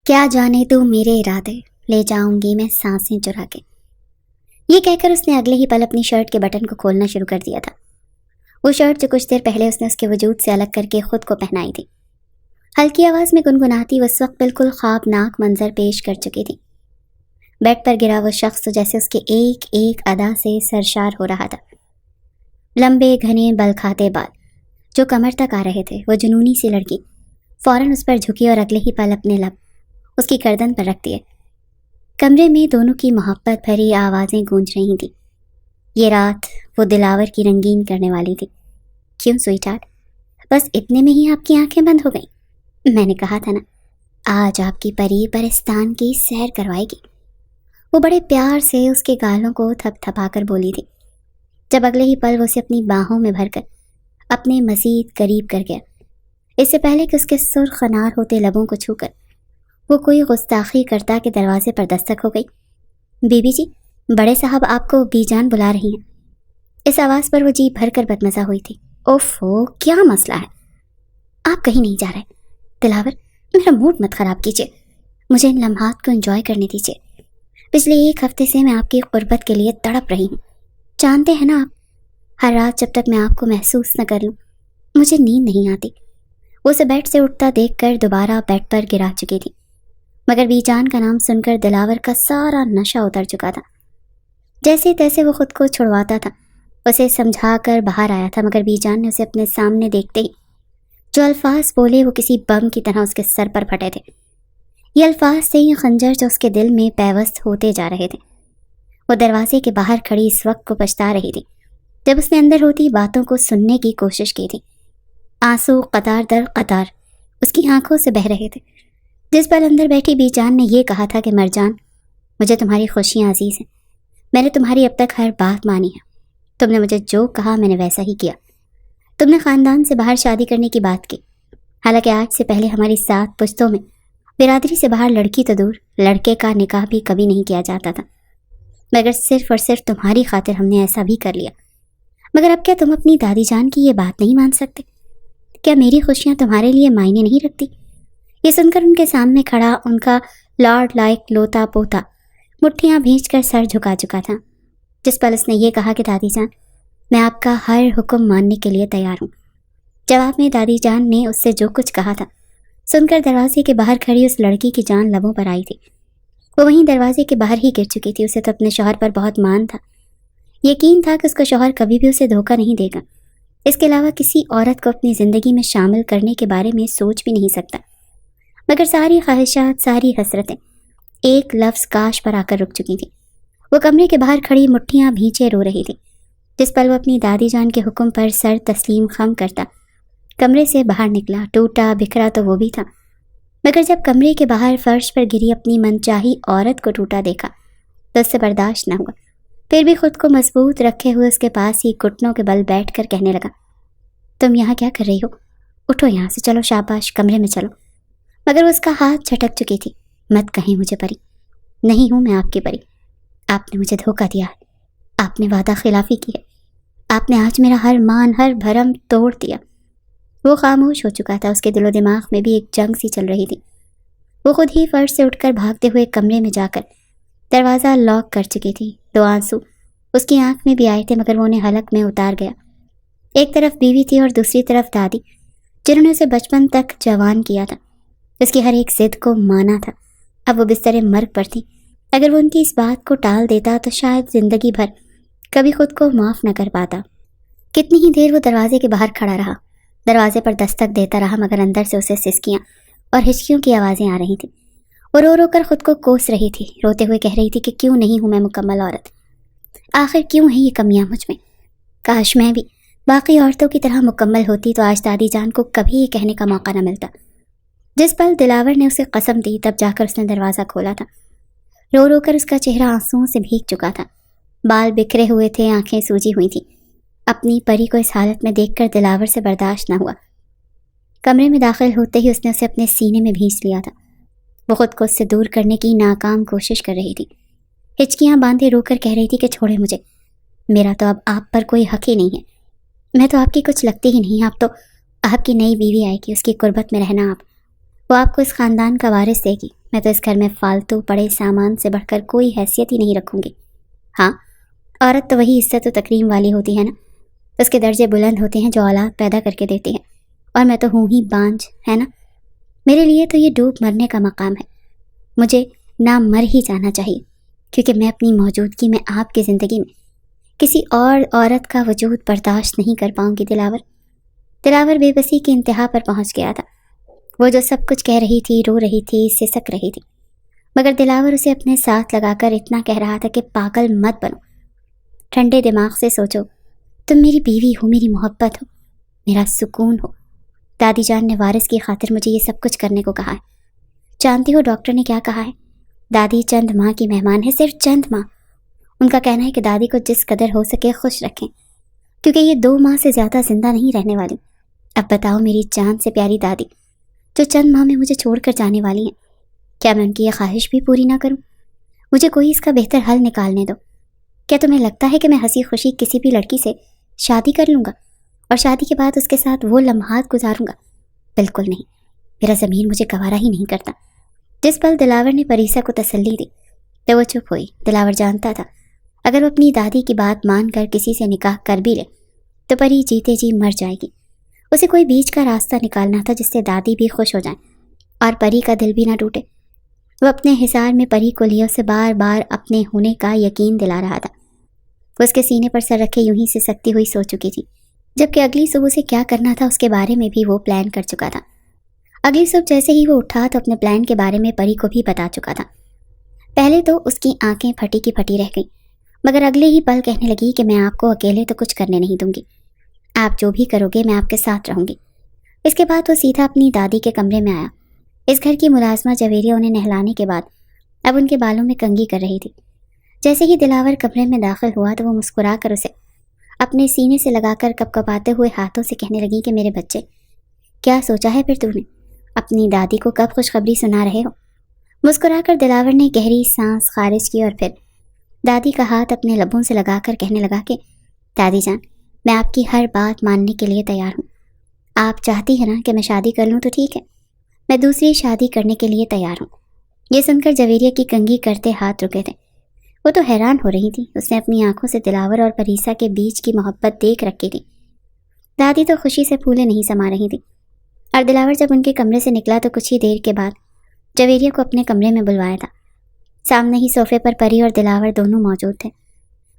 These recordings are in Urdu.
کیا جانے تو میرے ارادے، لے جاؤں گی میں سانسیں چرا کے۔ یہ کہہ کر اس نے اگلے ہی پل اپنی شرٹ کے بٹن کو کھولنا شروع کر دیا تھا۔ وہ شرٹ جو کچھ دیر پہلے اس نے اس کے وجود سے الگ کر کے خود کو پہنائی تھی، ہلکی آواز میں گنگناتی وہ اس وقت بالکل خوابناک منظر پیش کر چکی تھی۔ بیڈ پر گرا وہ شخص تو جیسے اس کے ایک ایک ادا سے سرشار ہو رہا تھا۔ لمبے گھنے بل کھاتے بال جو کمر تک آ رہے تھے، وہ جنونی سی لڑکی فوراً اس پر جھکی اور اگلے ہی پل اپنے لب اس کی گردن پر رکھ دیے۔ کمرے میں دونوں کی محبت بھری آوازیں گونج رہی تھیں۔ یہ رات وہ دلاور کی رنگین کرنے والی تھی۔ کیوں سوئٹ ہارٹ، بس اتنے میں ہی آپ کی آنکھیں بند ہو گئیں؟ میں نے کہا تھا نا، آج آپ کی پری پرستان کی سیر کروائے گی۔ وہ بڑے پیار سے اس کے گالوں کو تھپ تھپا کر بولی تھی، جب اگلے ہی پل وہ اسے اپنی باہوں میں بھر کر اپنے مزید قریب کر گیا۔ اس سے پہلے کہ اس کے سرخ انار ہوتے لبوں کو چھو کر وہ کوئی گستاخی کرتا کہ دروازے پر دستک ہو گئی۔ بی بی جی، بڑے صاحب آپ کو بی جان بلا رہی ہیں۔ اس آواز پر وہ جی بھر کر بدمزہ ہوئی تھی۔ اوفو، کیا مسئلہ ہے؟ آپ کہیں نہیں جا رہے؟ دلاور، میرا موڈ مت خراب کیجیے، مجھے ان لمحات کو انجوائے کرنے دیجیے۔ پچھلے ایک ہفتے سے میں آپ کی قربت کے لیے تڑپ رہی ہوں۔ جانتے ہیں نا آپ، ہر رات جب تک میں آپ کو محسوس نہ کر لوں مجھے نیند نہیں آتی۔ وہ اسے بیڈ سے اٹھتا دیکھ کر دوبارہ بیڈ پر گرا چکی تھی، مگر بی جان کا نام سن کر دلاور کا سارا نشہ اتر چکا تھا۔ جیسے تیسے وہ خود کو چھڑواتا تھا، اسے سمجھا کر باہر آیا تھا، مگر بی جان نے اسے اپنے سامنے دیکھتے ہی جو الفاظ بولے وہ کسی بم کی طرح اس کے سر پر پھٹے تھے۔ یہ الفاظ تھے یہ خنجر جو اس کے دل میں پیوست ہوتے جا رہے تھے۔ وہ دروازے کے باہر کھڑی اس وقت کو پچھتا رہی تھی جب اس نے اندر ہوتی باتوں کو سننے کی کوشش کی تھی۔ آنسو قطار در قطار اس کی آنکھوں سے بہہ رہے تھے، جس پر اندر بیٹھی بی جان نے یہ کہا تھا کہ مرجان، مجھے تمہاری خوشیاں عزیز ہیں، میں نے تمہاری اب تک ہر بات مانی ہے، تم نے مجھے جو کہا میں نے ویسا ہی کیا۔ تم نے خاندان سے باہر شادی کرنے کی بات کی، حالانکہ آج سے پہلے ہماری 7 پشتوں میں برادری سے باہر لڑکی تو دور لڑکے کا نکاح بھی کبھی نہیں کیا جاتا تھا، مگر صرف اور صرف تمہاری خاطر ہم نے ایسا بھی کر لیا۔ مگر اب کیا تم اپنی دادی جان کی یہ بات نہیں مان سکتے؟ کیا میری خوشیاں تمہارے لیے معنی نہیں رکھتی؟ یہ سن کر ان کے سامنے کھڑا ان کا لارڈ لائک لوتا پوتا مٹھیاں بھینچ کر سر جھکا چکا تھا، جس پر اس نے یہ کہا کہ دادی جان، میں آپ کا ہر حکم ماننے کے لیے تیار ہوں۔ جواب میں دادی جان نے اس سے جو کچھ کہا تھا سن کر دروازے کے باہر کھڑی اس لڑکی کی جان لبوں پر آئی تھی۔ وہ وہیں دروازے کے باہر ہی گر چکی تھی۔ اسے تو اپنے شوہر پر بہت مان تھا، یقین تھا کہ اس کا شوہر کبھی بھی اسے دھوکہ نہیں دے گا، اس کے علاوہ کسی عورت کو اپنی زندگی میں شامل کرنے کے بارے میں سوچ بھی نہیں سکتا، مگر ساری خواہشات، ساری حسرتیں ایک لفظ کاش پر آ کر رک چکی تھیں۔ وہ کمرے کے باہر کھڑی مٹھیاں بھینچے رو رہی تھی، جس پر وہ اپنی دادی جان کے حکم پر سر تسلیم خم کرتا کمرے سے باہر نکلا۔ ٹوٹا بکھرا تو وہ بھی تھا، مگر جب کمرے کے باہر فرش پر گری اپنی منچاہی عورت کو ٹوٹا دیکھا تو اس سے برداشت نہ ہوا۔ پھر بھی خود کو مضبوط رکھے ہوئے اس کے پاس ہی گھٹنوں کے بل بیٹھ کر کہنے لگا، تم یہاں کیا کر رہی ہو؟ اٹھو یہاں سے، چلو شاباش، کمرے میں چلو۔ مگر وہ اس کا ہاتھ جھٹک چکی تھی۔ مت کہیں مجھے پری، نہیں ہوں میں آپ کی پری، آپ نے مجھے دھوکہ دیا ہے، آپ نے وعدہ خلافی کی ہے، آپ نے آج میرا ہر مان ہر بھرم توڑ دیا۔ وہ خاموش ہو چکا تھا، اس کے دل و دماغ میں بھی ایک جنگ سی چل رہی تھی۔ وہ خود ہی فرش سے اٹھ کر بھاگتے ہوئے کمرے میں جا کر دروازہ لاک کر چکی تھی۔ 2 آنسو اس کی آنکھ میں بھی آئے تھے، مگر وہ انہیں حلق میں اتار گیا۔ ایک طرف بیوی تھی اور دوسری طرف دادی، جنہوں نے اسے بچپن تک جوان کیا تھا، اس کی ہر ایک ضد کو مانا تھا۔ اب وہ بستر مرگ پر تھی۔ اگر وہ ان کی اس بات کو ٹال دیتا تو شاید زندگی بھر کبھی خود کو معاف نہ کر پاتا۔ کتنی ہی دیر وہ دروازے کے باہر کھڑا رہا، دروازے پر دستک دیتا رہا، مگر اندر سے اسے سسکیاں اور ہچکیوں کی آوازیں آ رہی تھیں۔ وہ رو رو کر خود کو کوس رہی تھی، روتے ہوئے کہہ رہی تھی کہ کیوں نہیں ہوں میں مکمل عورت، آخر کیوں ہیں یہ کمیاں مجھ میں؟ کاش میں بھی باقی عورتوں کی طرح مکمل ہوتی تو آج دادی جان کو کبھی یہ کہنے کا موقع نہ ملتا۔ جس پل دلاور نے اسے قسم دی تب جا کر اس نے دروازہ کھولا تھا۔ رو رو کر اس کا چہرہ آنسوؤں سے بھیگ چکا تھا، بال بکھرے ہوئے تھے، آنکھیں سوجی ہوئی تھیں۔ اپنی پری کو اس حالت میں دیکھ کر دلاور سے برداشت نہ ہوا۔ کمرے میں داخل ہوتے ہی اس نے اسے اپنے سینے میں بھینچ لیا تھا۔ وہ خود کو اس سے دور کرنے کی ناکام کوشش کر رہی تھی، ہچکیاں باندھے رو کر کہہ رہی تھی کہ چھوڑے مجھے، میرا تو اب آپ پر کوئی حق ہی نہیں ہے، میں تو آپ کی کچھ لگتی ہی نہیں، آپ تو آپ کی نئی بیوی آئے گی، اس کی قربت میں رہنا آپ، وہ آپ کو اس خاندان کا وارث دے گی۔ میں تو اس گھر میں فالتو پڑے سامان سے بڑھ کر کوئی حیثیت ہی نہیں رکھوں گی۔ ہاں، عورت تو وہی عزت و تکریم والی ہوتی ہے نا، اس کے درجے بلند ہوتے ہیں جو اولاد پیدا کر کے دیتی ہے، اور میں تو ہوں ہی بانجھ، ہے نا۔ میرے لیے تو یہ ڈوب مرنے کا مقام ہے، مجھے نہ مر ہی جانا چاہیے، کیونکہ میں اپنی موجودگی میں آپ کی زندگی میں کسی اور عورت کا وجود برداشت نہیں کر پاؤں گی۔ دلاور بے بسی کی انتہا پر پہنچ گیا تھا۔ وہ جو سب کچھ کہہ رہی تھی، رو رہی تھی، سسک رہی تھی، مگر دلاور اسے اپنے ساتھ لگا کر اتنا کہہ رہا تھا کہ پاگل مت بنو، ٹھنڈے دماغ سے سوچو، تم میری بیوی ہو، میری محبت ہو، میرا سکون ہو۔ دادی جان نے وارث کی خاطر مجھے یہ سب کچھ کرنے کو کہا ہے۔ جانتی ہو ڈاکٹر نے کیا کہا ہے؟ دادی چند ماہ کی مہمان ہے، صرف چند ماہ۔ ان کا کہنا ہے کہ دادی کو جس قدر ہو سکے خوش رکھیں، کیونکہ یہ 2 ماہ سے زیادہ زندہ نہیں رہنے والی۔ اب بتاؤ میری جان سے پیاری دادی جو چند ماہ میں مجھے چھوڑ کر جانے والی ہیں، کیا میں ان کی یہ خواہش بھی پوری نہ کروں؟ مجھے کوئی اس کا بہتر حل نکالنے دو۔ کیا تمہیں لگتا ہے کہ میں ہنسی خوشی کسی بھی لڑکی سے شادی کر لوں گا اور شادی کے بعد اس کے ساتھ وہ لمحات گزاروں گا؟ بالکل نہیں، میرا ضمیر مجھے گوارا ہی نہیں کرتا۔ جس پل دلاور نے پریسا کو تسلی دی تو وہ چپ ہوئی۔ دلاور جانتا تھا اگر وہ اپنی دادی کی بات مان کر کسی سے نکاح کر بھی لے تو پری جیتے جی مر جائے گی۔ اسے کوئی بیچ کا راستہ نکالنا تھا جس سے دادی بھی خوش ہو جائیں اور پری کا دل بھی نہ ٹوٹے۔ وہ اپنے حصار میں پری کو لیے اسے بار بار اپنے ہونے کا یقین دلا رہا تھا۔ وہ اس کے سینے پر سر رکھے یوں ہی سسکتی ہوئی سو چکی تھی، جبکہ اگلی صبح سے کیا کرنا تھا اس کے بارے میں بھی وہ پلان کر چکا تھا۔ اگلی صبح جیسے ہی وہ اٹھا تو اپنے پلان کے بارے میں پری کو بھی بتا چکا تھا۔ پہلے تو اس کی آنکھیں پھٹی کی پھٹی رہ گئیں، مگر اگلے ہی پل کہنے لگی کہ میں آپ کو اکیلے تو کچھ کرنے نہیں دوں گی، آپ جو بھی کرو گے میں آپ کے ساتھ رہوں گی۔ اس کے بعد وہ سیدھا اپنی دادی کے کمرے میں آیا۔ اس گھر کی ملازمہ جویریہ انہیں نہلانے کے بعد اب ان کے بالوں میں کنگھی کر رہی تھی۔ جیسے ہی دلاور کمرے میں داخل ہوا تو وہ مسکرا کر اسے اپنے سینے سے لگا کر کپکپاتے ہوئے ہاتھوں سے کہنے لگی کہ میرے بچے، کیا سوچا ہے پھر تم نے؟ اپنی دادی کو کب خوشخبری سنا رہے ہو؟ مسکرا کر دلاور نے گہری سانس خارج کی اور پھر دادی کا ہاتھ اپنے لبوں سے لگا کر کہنے لگا کہ دادی جان، میں آپ کی ہر بات ماننے کے لیے تیار ہوں۔ آپ چاہتی ہیں نا کہ میں شادی کر لوں تو ٹھیک ہے، میں دوسری شادی کرنے کے لیے تیار ہوں۔ یہ سن کر جویریہ کی کنگھی کرتے ہاتھ رکے تھے۔ وہ تو حیران ہو رہی تھی، اس نے اپنی آنکھوں سے دلاور اور پریسا کے بیچ کی محبت دیکھ رکھی تھی۔ دادی تو خوشی سے پھولے نہیں سما رہی تھی، اور دلاور جب ان کے کمرے سے نکلا تو کچھ ہی دیر کے بعد جویریہ کو اپنے کمرے میں بلوایا تھا۔ سامنے ہی صوفے پر پری اور دلاور دونوں موجود تھے۔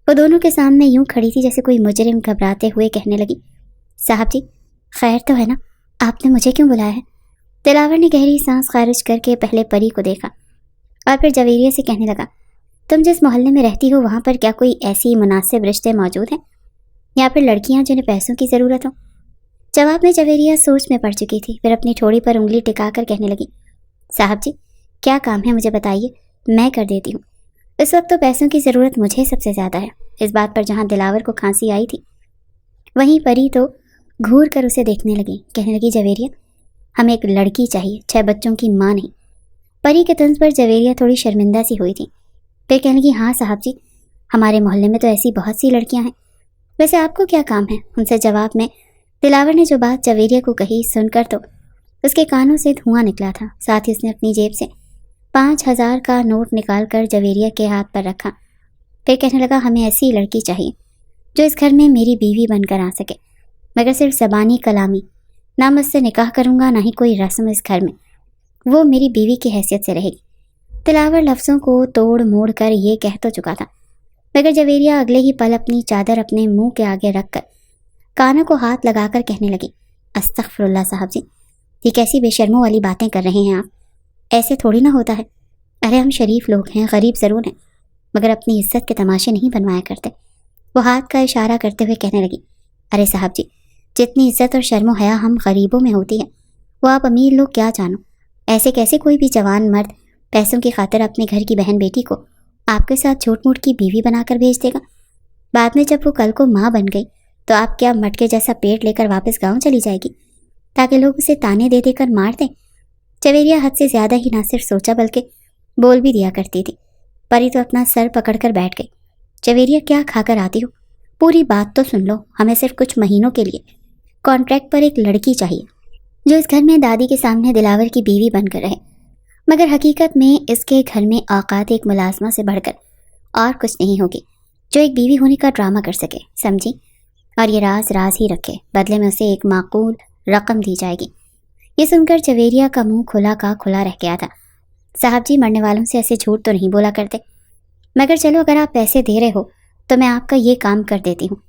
وہ دونوں کے سامنے یوں کھڑی تھی جیسے کوئی مجرم گھبراتے ہوئے کہنے لگی، صاحب جی خیر تو ہے نا، آپ نے مجھے کیوں بلایا ہے؟ دلاور نے گہری سانس خارج کر کے پہلے پری کو دیکھا اور پھر جویریہ سے کہنے لگا، تم جس محلے میں رہتی ہو وہاں پر کیا کوئی ایسی مناسب رشتے موجود ہیں یا پھر لڑکیاں جنہیں پیسوں کی ضرورت ہو؟ جواب میں جویریہ سوچ میں پڑ چکی تھی، پھر اپنی ٹھوڑی پر انگلی ٹکا کر کہنے لگی، صاحب جی کیا کام ہے مجھے بتائیے، میں کر دیتی ہوں۔ اس وقت تو پیسوں کی ضرورت مجھے سب سے زیادہ ہے۔ اس بات پر جہاں دلاور کو کھانسی آئی تھی وہیں پری تو گھور کر اسے دیکھنے لگی، کہنے لگی، جویریہ ہمیں ایک لڑکی چاہیے، 6 بچوں کی ماں نہیں۔ پری کے طنز پر جویریہ تھوڑی شرمندہ سی ہوئی تھی، پھر کہنے لگی، ہاں صاحب جی ہمارے محلے میں تو ایسی بہت سی لڑکیاں ہیں، ویسے آپ کو کیا کام ہے ان سے؟ جواب میں دلاور نے جو بات جویریہ کو کہی سن کر تو اس کے کانوں سے دھواں نکلا تھا، ساتھ ہی اس نے اپنی جیب سے 5000 کا نوٹ نکال کر جویریہ کے ہاتھ پر رکھا، پھر کہنے لگا، ہمیں ایسی لڑکی چاہیے جو اس گھر میں میری بیوی بن کر آ سکے، مگر صرف زبانی کلامی، نہ مجھ سے نکاح کروں گا نہ ہی کوئی رسم اس گھر میں، وہ میری بیوی کی حیثیت سے رہے گی۔ دلاور لفظوں کو توڑ موڑ کر یہ کہہ تو چکا تھا، مگر جویریہ اگلے ہی پل اپنی چادر اپنے منہ کے آگے رکھ کر کانوں کو ہاتھ لگا کر کہنے لگی، استغفر اللہ صاحب جی، یہ کیسی بے شرموں والی باتیں کر رہے ہیں آپ؟ ایسے تھوڑی نہ ہوتا ہے۔ ارے ہم شریف لوگ ہیں، غریب ضرور ہیں، مگر اپنی عزت کے تماشے نہیں بنوایا کرتے۔ وہ ہاتھ کا اشارہ کرتے ہوئے کہنے لگی، ارے صاحب جی جتنی عزت اور شرم و حیا ہم غریبوں میں ہوتی ہے وہ آپ امیر لوگ کیا جانو۔ ایسے کیسے کوئی بھی جوان مرد پیسوں کی خاطر اپنے گھر کی بہن بیٹی کو آپ کے ساتھ جھوٹ موٹ کی بیوی بنا کر بھیج دے گا؟ بعد میں جب وہ کل کو ماں بن گئی تو آپ کیا مٹکے جیسا پیٹ لے کر واپس گاؤں چلی جائے گی تاکہ لوگ اسے تانے دے دے کر مار دیں؟ جویریہ حد سے زیادہ ہی نہ صرف سوچا بلکہ بول بھی دیا کرتی تھی۔ پری تو اپنا سر پکڑ کر بیٹھ گئی۔ جویریہ کیا کھا کر آتی ہو؟ پوری بات تو سن لو، ہمیں صرف کچھ مہینوں کے لیے کانٹریکٹ پر ایک لڑکی چاہیے، جو اس گھر میں دادی کے سامنے دلاور کی بیوی بن کر رہے، مگر حقیقت میں اس کے گھر میں اوقات ایک ملازمہ سے بڑھ کر اور کچھ نہیں ہوگی جو ایک بیوی ہونے کا ڈرامہ کر سکے، سمجھی؟ اور یہ راز راز ہی رکھے، بدلے میں اسے ایک معقول رقم دی جائے گی۔ یہ سن کر جویریہ کا منہ کھلا کا کھلا رہ گیا تھا۔ صاحب جی، مرنے والوں سے ایسے جھوٹ تو نہیں بولا کرتے، مگر چلو اگر آپ پیسے دے رہے ہو تو میں آپ کا یہ کام کر دیتی ہوں۔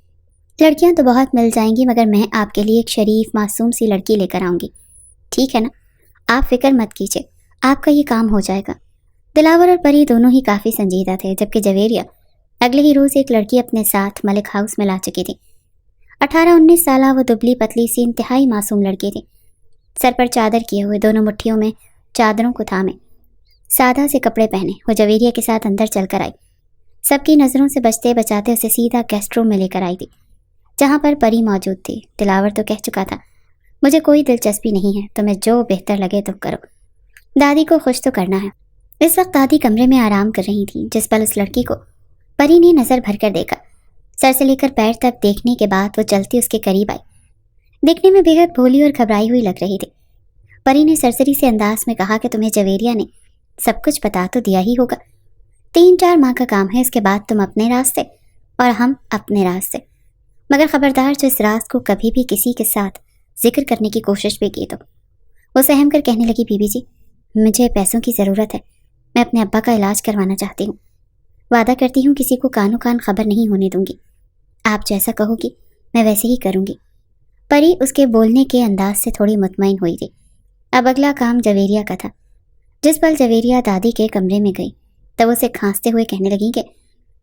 لڑکیاں تو بہت مل جائیں گی، مگر میں آپ کے لیے ایک شریف معصوم سی لڑکی لے کر آؤں گی، ٹھیک ہے نا؟ آپ فکر مت کیجیے، آپ کا یہ کام ہو جائے گا۔ دلاور اور پری دونوں ہی کافی سنجیدہ تھے، جبکہ جویریہ اگلے ہی روز ایک لڑکی اپنے ساتھ ملک ہاؤس میں لا چکی تھی۔ 18-19 سالہ وہ دبلی پتلی سی انتہائی معصوم لڑکی تھی، سر پر چادر کیے ہوئے، دونوں مٹھیوں میں چادروں کو تھامے، سادہ سے کپڑے پہنے وہ جویریہ کے ساتھ اندر چل کر آئی۔ سب کی نظروں سے بچتے بچاتے اسے سیدھا گیسٹ روم میں لے کر آئی تھی، جہاں پر پری موجود تھی۔ دلاور تو کہہ چکا تھا، مجھے کوئی دلچسپی نہیں ہے، تمہیں جو بہتر لگے تو کرو، دادی کو خوش تو کرنا ہے۔ اس وقت دادی کمرے میں آرام کر رہی تھی، جس پر اس لڑکی کو پری نے نظر بھر کر دیکھا۔ سر سے لے کر پیر تک دیکھنے کے بعد وہ چلتی اس کے قریب آئی۔ دیکھنے میں بے حد بھولی اور گھبرائی ہوئی لگ رہی تھی۔ پری نے سرسری سے انداز میں کہا کہ تمہیں جویریہ نے سب کچھ بتا تو دیا ہی ہوگا، 3-4 ماہ کا کام ہے، اس کے بعد تم اپنے راستے اور ہم اپنے راستے، مگر خبردار جو اس راز کو کبھی بھی کسی کے ساتھ ذکر کرنے کی کوشش بھی کی تو۔ وہ سہم کر کہنے لگی، بی بی جی، مجھے پیسوں کی ضرورت ہے، میں اپنے ابا کا علاج کروانا چاہتی ہوں، وعدہ کرتی ہوں کسی کو کانوں کان خبر نہیں ہونے دوں گی، آپ جیسا کہو گی میں ویسے ہی کروں گی۔ پری اس کے بولنے کے انداز سے تھوڑی مطمئن ہوئی تھی۔ اب اگلا کام جویریہ کا تھا۔ جس پل جویریہ دادی کے کمرے میں گئی تب اسے کھانستے ہوئے کہنے لگی کہ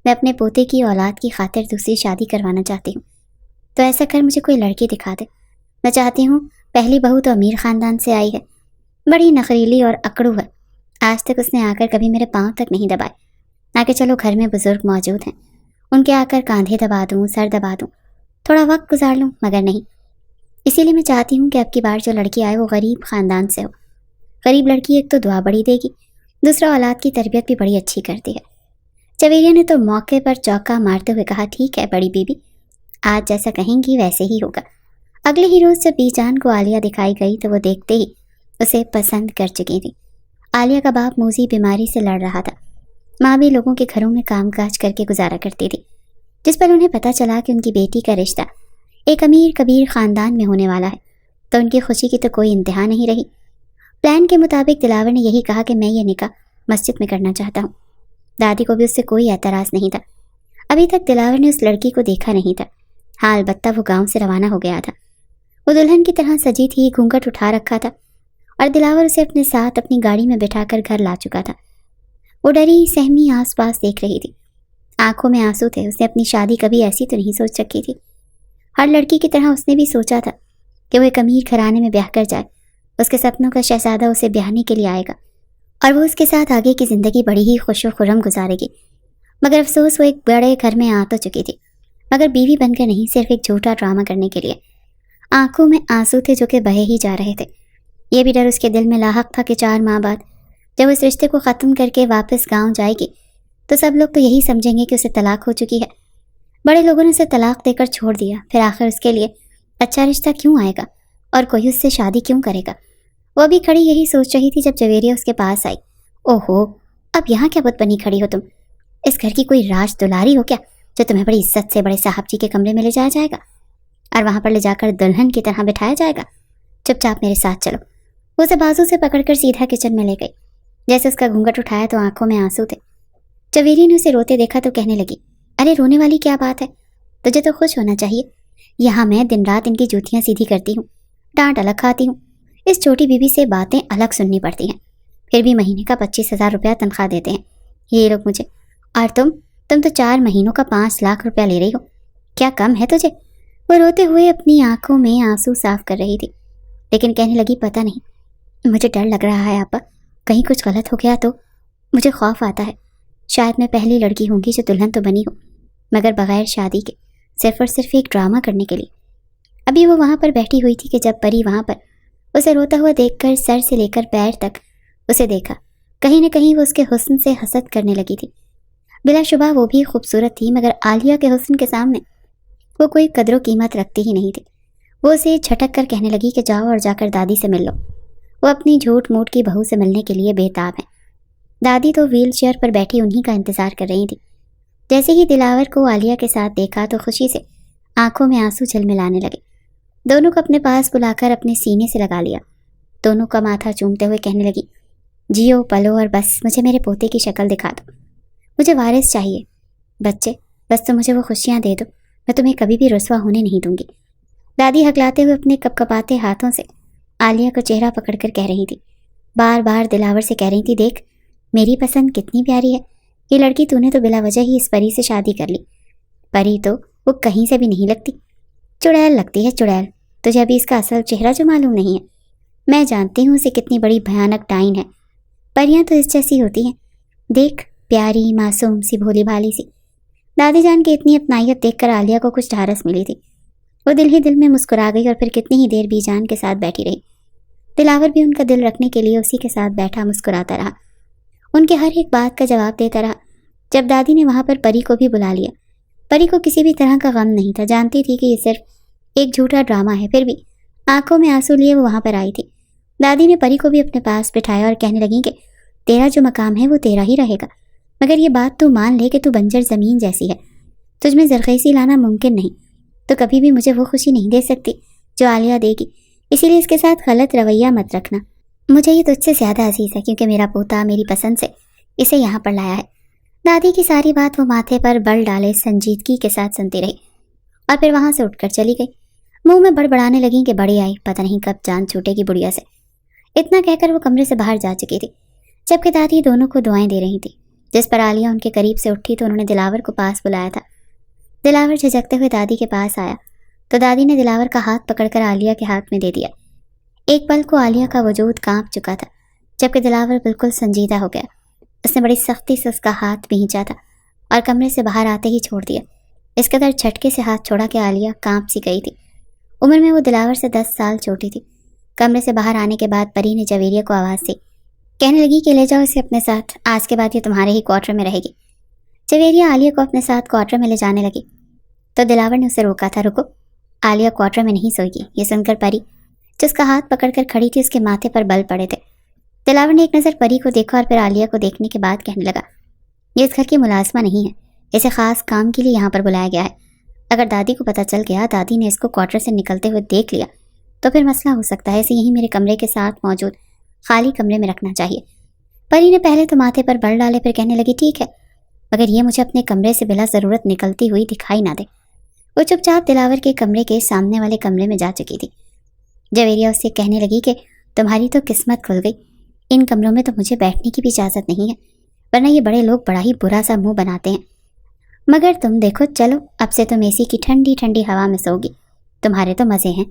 میں اپنے پوتے کی اولاد کی خاطر دوسری شادی کروانا چاہتی ہوں، تو ایسا کر مجھے کوئی لڑکی دکھا دے۔ میں چاہتی ہوں، پہلی بہو تو امیر خاندان سے آئی ہے، بڑی نخریلی اور اکڑو ہے، آج تک اس نے آ کر کبھی میرے پاؤں تک نہیں دبائے۔ آگے چلو گھر میں بزرگ موجود ہیں، ان کے آ کر کاندھے دبا دوں، سر دبا دوں، تھوڑا وقت گزار لوں، مگر نہیں۔ اسی لیے میں چاہتی ہوں کہ اب کی بار جو لڑکی آئے وہ غریب خاندان سے ہو۔ غریب لڑکی ایک تو دعا بڑی دے گی، دوسرا اولاد کی تربیت بھی بڑی اچھی کرتی ہے۔ جویریہ نے تو موقع پر چوکا مارتے ہوئے کہا، ٹھیک ہے بڑی بیوی، آج جیسا کہیں گی ویسے ہی ہوگا۔ اگلے ہی روز جب بی جان کو عالیہ دکھائی گئی تو وہ دیکھتے ہی اسے پسند کر چکی تھی۔ عالیہ کا باپ موذی بیماری سے لڑ رہا تھا، ماں بھی لوگوں کے گھروں میں کام کاج کر کے گزارا کرتی تھی۔ جس پر انہیں پتہ چلا کہ ان کی بیٹی کا رشتہ ایک امیر کبیر خاندان میں ہونے والا ہے تو ان کی خوشی کی تو کوئی انتہا نہیں رہی۔ پلان کے مطابق دلاور نے یہی کہا کہ میں یہ نکاح مسجد میں کرنا چاہتا ہوں۔ دادی کو بھی اس سے کوئی اعتراض نہیں تھا۔ ابھی تک دلاور نے اس لڑکی کو دیکھا نہیں تھا، ہاں البتہ وہ گاؤں سے روانہ ہو گیا تھا۔ وہ دلہن کی طرح سجی تھی، گھونگھٹ اٹھا رکھا تھا، اور دلاور اسے اپنے ساتھ اپنی گاڑی میں بٹھا کر گھر لا چکا تھا۔ وہ ڈری سہمی آس پاس دیکھ رہی تھی، آنکھوں میں آنسو تھے۔ اس نے اپنی شادی کبھی ایسی تو نہیں سوچ سکی تھی۔ ہر لڑکی کی طرح اس نے بھی سوچا تھا کہ وہ ایک امیر گھرانے میں بیاہ کر جائے، اس کے سپنوں کا شہزادہ اسے بیاہنے کے لیے آئے گا اور وہ اس کے ساتھ آگے کی زندگی بڑی ہی خوش و خرم گزارے گی۔ مگر افسوس وہ ایک بڑے گھر میں آ تو چکی تھی، مگر بیوی بن کر نہیں، صرف ایک جھوٹا ڈرامہ کرنے کے لیے۔ آنکھوں میں آنسو تھے جو کہ بہے ہی جا رہے تھے۔ یہ بھی ڈر اس کے دل میں لاحق تھا کہ 4 ماہ بعد جب اس رشتے کو ختم کر کے واپس گاؤں جائے گی تو سب لوگ تو یہی سمجھیں گے کہ اسے طلاق ہو چکی ہے۔ بڑے لوگوں نے اسے طلاق دے کر چھوڑ دیا، پھر آخر اس کے لیے اچھا رشتہ کیوں آئے گا اور کوئی اس سے شادی کیوں کرے گا؟ وہ بھی کھڑی یہی سوچ رہی تھی جب جویریہ اس کے پاس آئی۔ اوہو، اب یہاں کیا بت بنی کھڑی ہو تم؟ اس گھر کی کوئی راج دلاری ہو کیا جو تمہیں بڑی عزت سے بڑے صاحب جی کے کمرے میں لے جایا جائے گا اور وہاں پر لے جا کر دلہن کی طرح بٹھایا جائے گا؟ چپ چاپ میرے ساتھ چلو۔ وہ اسے بازو سے پکڑ کر سیدھا کچن میں لے گئی۔ جیسے اس کا گھونگھٹ اٹھایا تو آنکھوں میں آنسو تھے۔ جویریہ نے اسے روتے دیکھا تو کہنے لگی، ارے رونے والی کیا بات ہے، تجھے تو خوش ہونا چاہیے۔ یہاں میں دن رات ان کی جوتیاں سیدھی کرتی ہوں، ڈانٹ الگ کھاتی ہوں، اس چھوٹی بیوی سے باتیں الگ سننی پڑتی ہیں، پھر بھی مہینے کا 25,000 روپیہ تنخواہ دیتے ہیں یہ لوگ مجھے، اور تم تو 4 مہینوں کا 5 لاکھ روپیہ لے رہی ہو، کیا کم ہے تجھے؟ وہ روتے ہوئے اپنی آنکھوں میں آنسو صاف کر رہی تھی، لیکن کہنے لگی، پتہ نہیں، مجھے ڈر لگ رہا ہے آپا، کہیں کچھ غلط ہو گیا تو مجھے خوف آتا ہے۔ شاید میں پہلی لڑکی ہوں گی جو دلہن تو بنی ہوں، مگر بغیر شادی کے، صرف اور صرف ایک ڈرامہ کرنے کے لیے۔ ابھی وہ وہاں پر بیٹھی ہوئی تھی کہ جب پری وہاں پر اسے روتا ہوا دیکھ کر سر سے لے کر پیر تک اسے دیکھا، کہیں نہ کہیں وہ اس کے حسن سے حسد کرنے لگی تھی۔ بلا شبہ وہ بھی خوبصورت تھی، مگر عالیہ کے حسن کے سامنے وہ کوئی قدر و قیمت رکھتی ہی نہیں تھی۔ وہ اسے چھٹک کر کہنے لگی کہ جاؤ اور جا کر دادی سے مل لو، وہ اپنی جھوٹ موٹ کی بہو سے ملنے کے لیے بےتاب ہیں۔ دادی تو ویل چیئر پر بیٹھی انہی کا انتظار کر رہی تھی۔ جیسے ہی دلاور کو عالیہ کے ساتھ دیکھا تو خوشی سے آنکھوں میں آنسو جھلملانے لگے۔ دونوں کو اپنے پاس بلا کر اپنے سینے سے لگا لیا، دونوں کا ماتھا چومتے ہوئے کہنے لگی، جیو پلو اور بس مجھے میرے پوتے کی شکل دکھا دو، مجھے وارث چاہیے۔ بچے بس تم مجھے وہ خوشیاں دے دو، میں تمہیں کبھی بھی رسوا ہونے نہیں دوں گی۔ دادی ہکلاتے ہوئے اپنے کپکپاتے ہاتھوں سے عالیہ کا چہرہ پکڑ کر کہہ رہی تھی، بار بار دلاور سے کہہ رہی تھی، دیکھ میری پسند کتنی پیاری ہے، یہ لڑکی تو نے تو بلا وجہ ہی اس پری سے شادی کر لی، پری تو وہ کہیں سے بھی نہیں لگتی، چڑیل لگتی ہے چڑیل، تجھے ابھی اس کا اصل چہرہ جو معلوم نہیں ہے، میں جانتی ہوں اسے کتنی بڑی بھیانک ڈائن ہے، پریاں تو اس جیسی ہوتی ہیں، دیکھ پیاری معصوم سی بھولی بھالی سی۔ دادی جان کی اتنی اپنائیت دیکھ کر عالیہ کو کچھ ڈھارس ملی تھی، وہ دل ہی دل میں مسکرا گئی اور پھر کتنی ہی دیر بی جان کے ساتھ بیٹھی رہی۔ دلاور بھی ان کا دل رکھنے کے لیے اسی کے ساتھ بیٹھا مسکراتا رہا، ان کے ہر ایک بات کا جواب دیتا رہا۔ جب دادی نے وہاں پر پری کو بھی بلا لیا، پری کو کسی بھی طرح کا غم نہیں تھا، جانتی تھی کہ یہ صرف ایک جھوٹا ڈرامہ ہے، پھر بھی آنکھوں میں آنسو لیے وہ وہاں پر آئی تھی۔ دادی نے پری کو بھی اپنے پاس بٹھایا اور کہنے لگیں کہ تیرا جو مقام ہے وہ تیرا ہی رہے گا، مگر یہ بات تو مان لے کہ تو بنجر زمین جیسی ہے، تجھ میں زرخیزی لانا ممکن نہیں، تو کبھی بھی مجھے وہ خوشی نہیں دے سکتی جو عالیہ دے گی، اسی لیے اس کے ساتھ غلط رویہ مت رکھنا، مجھے یہ تجھ سے زیادہ عزیز ہے کیونکہ میرا پوتا میری پسند سے اسے یہاں پر لایا ہے۔ دادی کی ساری بات وہ ماتھے پر بل ڈالے سنجیدگی کے ساتھ سنتی رہی اور پھر وہاں سے اٹھ کر چلی گئی، منہ میں بڑبڑانے لگیں کہ بڑی آئی، پتہ نہیں کب جان چھوٹے گی بڑھیا سے۔ اتنا کہہ کر وہ کمرے سے باہر جا چکی تھی، جبکہ دادی دونوں کو دعائیں دے رہی تھی۔ جس پر عالیہ ان کے قریب سے اٹھی تو انہوں نے دلاور کو پاس بلایا تھا۔ دلاور جھجکتے ہوئے دادی کے پاس آیا تو دادی نے دلاور کا ہاتھ پکڑ کر عالیہ کے ہاتھ میں دے دیا۔ ایک پل کو عالیہ کا وجود کانپ چکا تھا، جبکہ دلاور بالکل سنجیدہ ہو گیا۔ اس نے بڑی سختی سے اس کا ہاتھ بھینچا تھا اور کمرے سے باہر آتے ہی چھوڑ دیا۔ اس قدر جھٹکے سے ہاتھ چھوڑا کہ عالیہ کانپ سی گئی تھی۔ عمر میں وہ دلاور سے 10 سال چھوٹی تھی۔ کمرے سے باہر آنے کے بعد پری نے جویریہ کو آواز دی، کہنے لگی کہ لے جاؤ اسے اپنے ساتھ، آج کے بعد یہ تمہارے ہی کوارٹر میں رہے گی۔ جویریہ عالیہ کو اپنے ساتھ کوارٹر میں لے جانے لگی تو دلاور نے اسے روکا تھا، رکو، عالیہ کوارٹر میں نہیں سوئے گی۔ یہ سن کر پری جس کا ہاتھ پکڑ کر کھڑی تھی اس کے ماتھے پر بل پڑے تھے۔ دلاور نے ایک نظر پری کو دیکھا اور پھر عالیہ کو دیکھنے کے بعد کہنے لگا، یہ اس گھر کی ملازمہ نہیں ہے، اسے خاص کام کے لیے یہاں پر بلایا گیا ہے، اگر دادی کو پتہ چل گیا، دادی نے اس کو کوارٹر سے نکلتے ہوئے دیکھ لیا تو پھر مسئلہ ہو سکتا ہے، اسے یہیں میرے کمرے کے ساتھ موجود خالی کمرے میں رکھنا چاہیے۔ پری نے پہلے تو ماتھے پر بل ڈالے، پھر کہنے لگی، ٹھیک ہے، مگر یہ مجھے اپنے کمرے سے بلا ضرورت نکلتی ہوئی دکھائی نہ دے۔ وہ چپ چاپ دلاور کے کمرے کے سامنے والے کمرے میں جا چکی تھی۔ جویریہ اس سے کہنے لگی کہ تمہاری تو قسمت کھل گئی، ان کمروں میں تو مجھے بیٹھنے کی بھی اجازت نہیں ہے، ورنہ یہ بڑے لوگ بڑا ہی برا سا منہ بناتے ہیں، مگر تم دیکھو، چلو اب سے تم اے سی کی ٹھنڈی ٹھنڈی ہوا میں سوگی، تمہارے تو مزے ہیں۔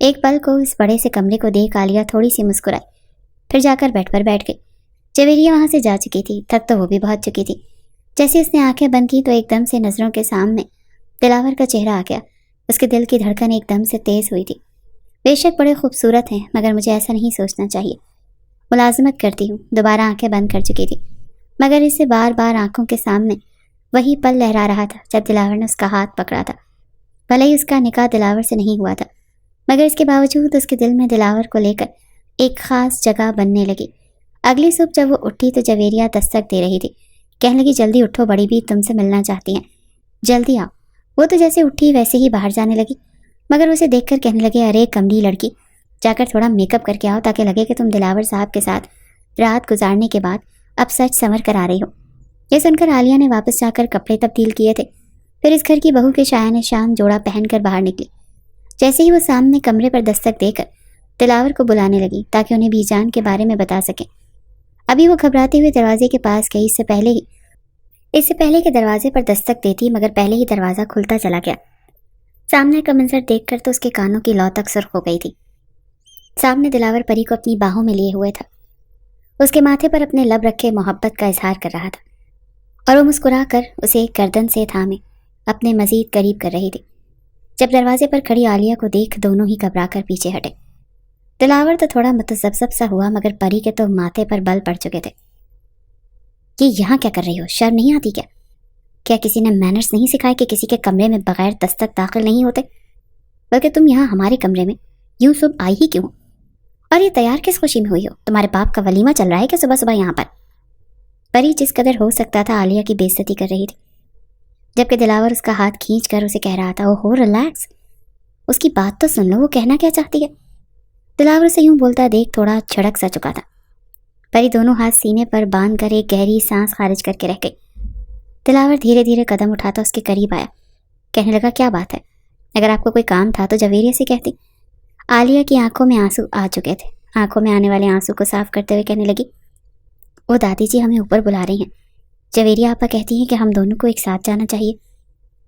ایک پل کو اس بڑے سے کمرے کو دیکھ عالیہ تھوڑی سی مسکرائی، پھر جا کر بیڈ پر بیٹھ گئی۔ جویریہ وہاں سے جا چکی تھی، تھک تو وہ بھی بہت چکی تھی۔ جیسے اس نے آنکھیں بند کی تو ایک دم سے نظروں کے سامنے دلاور کا چہرہ آ گیا، اس کے دل کی دھڑکن ایک دم سے تیز ہوئی تھی۔ بے شک بڑے خوبصورت ہیں، مگر مجھے ایسا نہیں سوچنا چاہیے، ملازمت کرتی ہوں۔ دوبارہ آنکھیں بند کر چکی تھی، مگر اسے بار بار آنکھوں کے سامنے وہی پل لہرا رہا تھا جب دلاور نے اس کا ہاتھ پکڑا تھا۔ بھلے ہی اس کا نکاح دلاور سے نہیں ہوا تھا، مگر اس کے باوجود اس کے دل میں دلاور کو لے کر ایک خاص جگہ بننے لگی۔ اگلی صبح جب وہ اٹھی تو جویریہ دستک دے رہی تھی، کہنے لگی، جلدی اٹھو، بڑی بھی تم سے ملنا چاہتی ہیں، جلدی آؤ۔ وہ تو جیسے اٹھی ویسے ہی باہر جانے لگی، مگر اسے دیکھ کر کہنے لگے، ارے کملی لڑکی، جا کر تھوڑا میک اپ کر کے آؤ تاکہ لگے کہ تم دلاور صاحب کے ساتھ رات گزارنے کے بعد اب سچ سنور کر آ رہی ہو۔ یہ سن کر عالیہ نے واپس جا کر کپڑے تبدیل کیے تھے، پھر اس گھر کی بہو کے شایان شان جوڑا پہن کر باہر نکلی۔ جیسے ہی وہ سامنے کمرے پر دستک دے کر دلاور کو بلانے لگی تاکہ انہیں بی جان کے بارے میں بتا سکیں، ابھی وہ گھبراتے ہوئے دروازے کے پاس گئی، اس سے پہلے کہ دروازے پر دستک دیتی، مگر پہلے ہی دروازہ کھلتا چلا گیا۔ سامنے کا منظر دیکھ کر تو اس کے کانوں کی لو تک سرخ ہو گئی تھی۔ سامنے دلاور پری کو اپنی باہوں میں لیے ہوئے تھا، اس کے ماتھے پر اپنے لب رکھے محبت کا اظہار کر رہا تھا اور وہ مسکرا کر اسے گردن سے تھامے اپنے مزید قریب کر رہی تھی۔ جب دروازے پر کھڑی عالیہ کو دیکھ دونوں ہی گھبرا کر پیچھے ہٹے۔ دلاور تو تھوڑا متذبذب سا ہوا، مگر پری کے تو ماتھے پر بل پڑ چکے تھے۔ یہ یہاں کیا کر رہی ہو؟ شرم نہیں آتی کیا کسی نے مینرز نہیں سکھائے کہ کسی کے کمرے میں بغیر دستک داخل نہیں ہوتے؟ بلکہ تم یہاں ہمارے کمرے میں یوں صبح آئی ہی کیوں؟ اور یہ تیار کس خوشی میں ہوئی ہو؟ تمہارے باپ کا ولیمہ چل رہا ہے کہ صبح صبح یہاں پر؟ پری جس قدر ہو سکتا تھا عالیہ کی بے عزتی کر رہی تھی، جبکہ دلاور اس کا ہاتھ کھینچ کر اسے کہہ رہا تھا اوہو ریلیکس، اس کی بات تو سن لو، وہ کہنا کیا چاہتی ہے؟ دلاور اسے یوں بولتا دیکھ تھوڑا چھڑک سا چکا تھا۔ پری دونوں ہاتھ سینے پر باندھ کر ایک گہری سانس خارج کر کے رہ گئی۔ دلاور دھیرے دھیرے قدم اٹھاتا اس کے قریب آیا، کہنے لگا کیا بات ہے؟ اگر آپ کو کوئی کام تھا تو جویریہ سے کہتی۔ عالیہ کی آنکھوں میں آنسو آ چکے تھے، آنکھوں میں آنے والے آنسو کو صاف کرتے ہوئے کہنے لگی وہ دادی جی ہمیں اوپر بلا رہی ہیں، جویریہ آپا کہتی ہیں کہ ہم دونوں کو ایک ساتھ جانا چاہیے،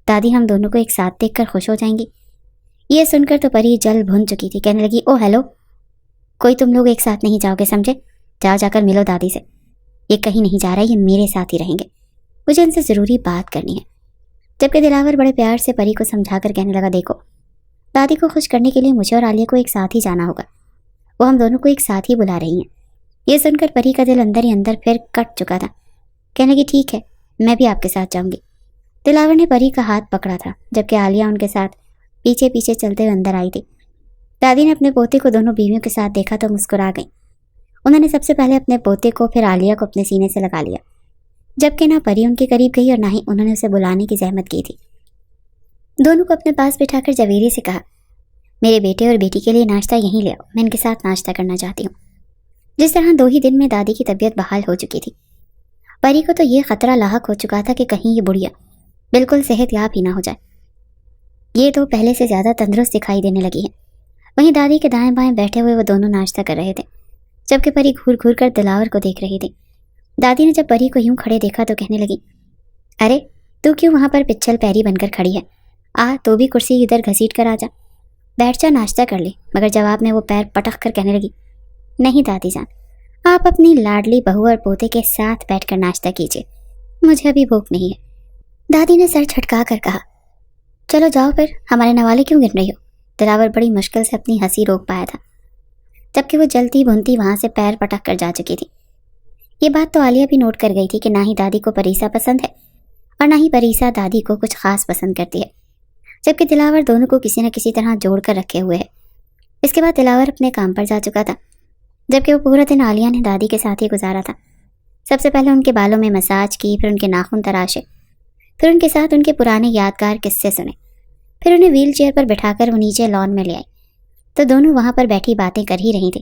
دادی ہم دونوں کو ایک ساتھ دیکھ کر خوش ہو جائیں گی۔ یہ سن کر تو پری جل بھن چکی تھی، کہنے لگی او ہیلو، کوئی تم لوگ ایک ساتھ نہیں جاؤ گے سمجھے؟ جاؤ جا کر ملو دادی سے، یہ کہیں نہیں جا رہا، یہ میرے ساتھ ہی رہیں گے، مجھے ان سے ضروری بات کرنی ہے۔ جبکہ دلاور بڑے پیار سے پری کو سمجھا کر کہنے لگا دیکھو دادی کو خوش کرنے کے لیے مجھے اور عالیہ کو ایک ساتھ ہی جانا ہوگا، وہ ہم دونوں کو ایک ساتھ ہی بلا رہی ہیں۔ یہ سن کر پری کا دل اندر ہی اندر پھر کٹ چکا تھا، کہنے لگی ٹھیک ہے میں بھی آپ کے ساتھ جاؤں گی۔ دلاور نے پری کا ہاتھ پکڑا تھا، جبکہ عالیہ ان کے ساتھ پیچھے پیچھے چلتے ہوئے اندر آئی تھی۔ دادی نے اپنے پوتے کو دونوں بیویوں کے ساتھ دیکھا تو مسکرا گئی۔ انہوں نے سب سے پہلے اپنے پوتے کو پھر عالیہ کو اپنے سینے سے لگا لیا، جبکہ نہ پری ان کے قریب گئی اور نہ ہی انہوں نے اسے بلانے کی زحمت کی تھی۔ دونوں کو اپنے پاس بٹھا کر جویریہ سے کہا میرے بیٹے اور بیٹی کے لیے ناشتہ یہیں لے آؤ، میں ان کے ساتھ ناشتہ کرنا چاہتی ہوں۔ جس طرح 2 ہی دن میں دادی کی طبیعت بحال ہو چکی تھی، پری کو تو یہ خطرہ لاحق ہو چکا تھا کہ کہیں یہ بڑھیا بالکل صحت یاب ہی نہ ہو جائے۔ یہ تو پہلے سے زیادہ تندرست دکھائی دینے لگی ہے۔ وہیں دادی کے دائیں بائیں بیٹھے ہوئے وہ دونوں ناشتہ کر رہے تھے، جبکہ پری گھور گھور کر دلاور کو دیکھ رہی تھی۔ دادی نے جب پری کو یوں کھڑے دیکھا تو کہنے لگی ارے تو کیوں وہاں پر پچھل پیری بن کر کھڑی ہے؟ تو بھی کرسی ادھر گھسیٹ کر آ جا، بیٹھ جا ناشتہ کر لے۔ مگر جواب میں وہ پیر پٹک کر کہنے لگی نہیں دادی جان، آپ اپنی لاڈلی بہو اور پوتے کے ساتھ بیٹھ کر ناشتہ کیجیے، مجھے ابھی بھوک نہیں ہے۔ دادی نے سر جھٹکا کر کہا چلو جاؤ پھر، ہمارے نوالے کیوں گن رہی ہو؟ دلاور بڑی مشکل سے اپنی ہنسی روک پایا تھا، جبکہ وہ جلتی بھنتی وہاں سے پیر پٹک کر جا چکی تھی۔ یہ بات تو عالیہ بھی نوٹ کر گئی تھی کہ نہ ہی دادی کو پریسا پسند ہے اور نہ ہی پریسا دادی کو کچھ خاص پسند کرتی ہے، جبکہ دلاور دونوں کو کسی نہ کسی طرح جوڑ کر رکھے ہوئے ہے۔ اس کے بعد دلاور اپنے کام پر جا چکا تھا، جبکہ وہ پورا دن عالیہ نے دادی کے ساتھ ہی گزارا تھا۔ سب سے پہلے ان کے بالوں میں مساج کی، پھر ان کے ناخن تراشے، پھر ان کے ساتھ ان کے پرانے یادگار قصے سنے، پھر انہیں ویل چیئر پر بٹھا کر وہ نیچے لان میں لے آئی تو دونوں وہاں پر بیٹھی باتیں کر ہی رہی تھی،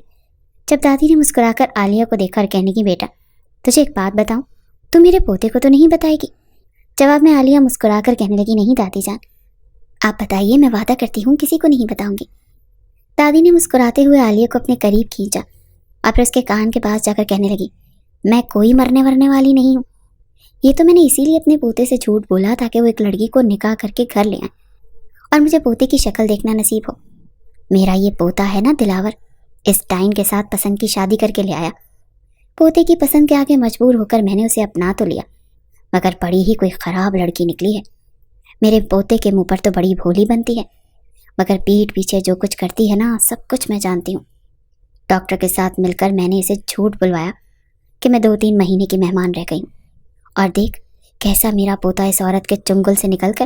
جب دادی نے مسکرا کر عالیہ کو دیکھا اور کہنے کی بیٹا تجھے ایک بات بتاؤں، تو میرے پوتے کو تو نہیں بتائے گی؟ جواب میں عالیہ مسکرا کر کہنے لگی نہیں دادی جان، آپ بتائیے، میں وعدہ کرتی ہوں کسی کو نہیں بتاؤں گی۔ دادی نے مسکراتے ہوئے عالیہ کو اپنے قریب کھینچا اور پھر اس کے کان کے پاس جا کر کہنے لگی میں کوئی مرنے ورنے والی نہیں ہوں، یہ تو میں نے اسی لیے اپنے پوتے سے جھوٹ بولا تاکہ وہ ایک لڑکی کو نکاح کر کے گھر لے آئیں اور مجھے پوتے کی شکل دیکھنا نصیب ہو۔ میرا یہ پوتا ہے نا دلاور، اس ٹائم کے ساتھ پسند کی شادی کر کے لے آیا، پوتے کی پسند کے آگے مجبور ہو کر میں نے اسے اپنا تو لیا، مگر بڑی ہی کوئی خراب لڑکی نکلی ہے۔ میرے پوتے کے منہ پر تو بڑی بھولی بنتی ہے، مگر پیٹھ پیچھے جو کچھ کرتی ہے نا سب کچھ میں جانتی ہوں۔ ڈاکٹر کے ساتھ مل کر میں نے اسے جھوٹ بلوایا کہ میں 2-3 مہینے کی مہمان رہ گئی ہوں، اور دیکھ کیسا میرا پوتا اس عورت کے چنگل سے نکل کر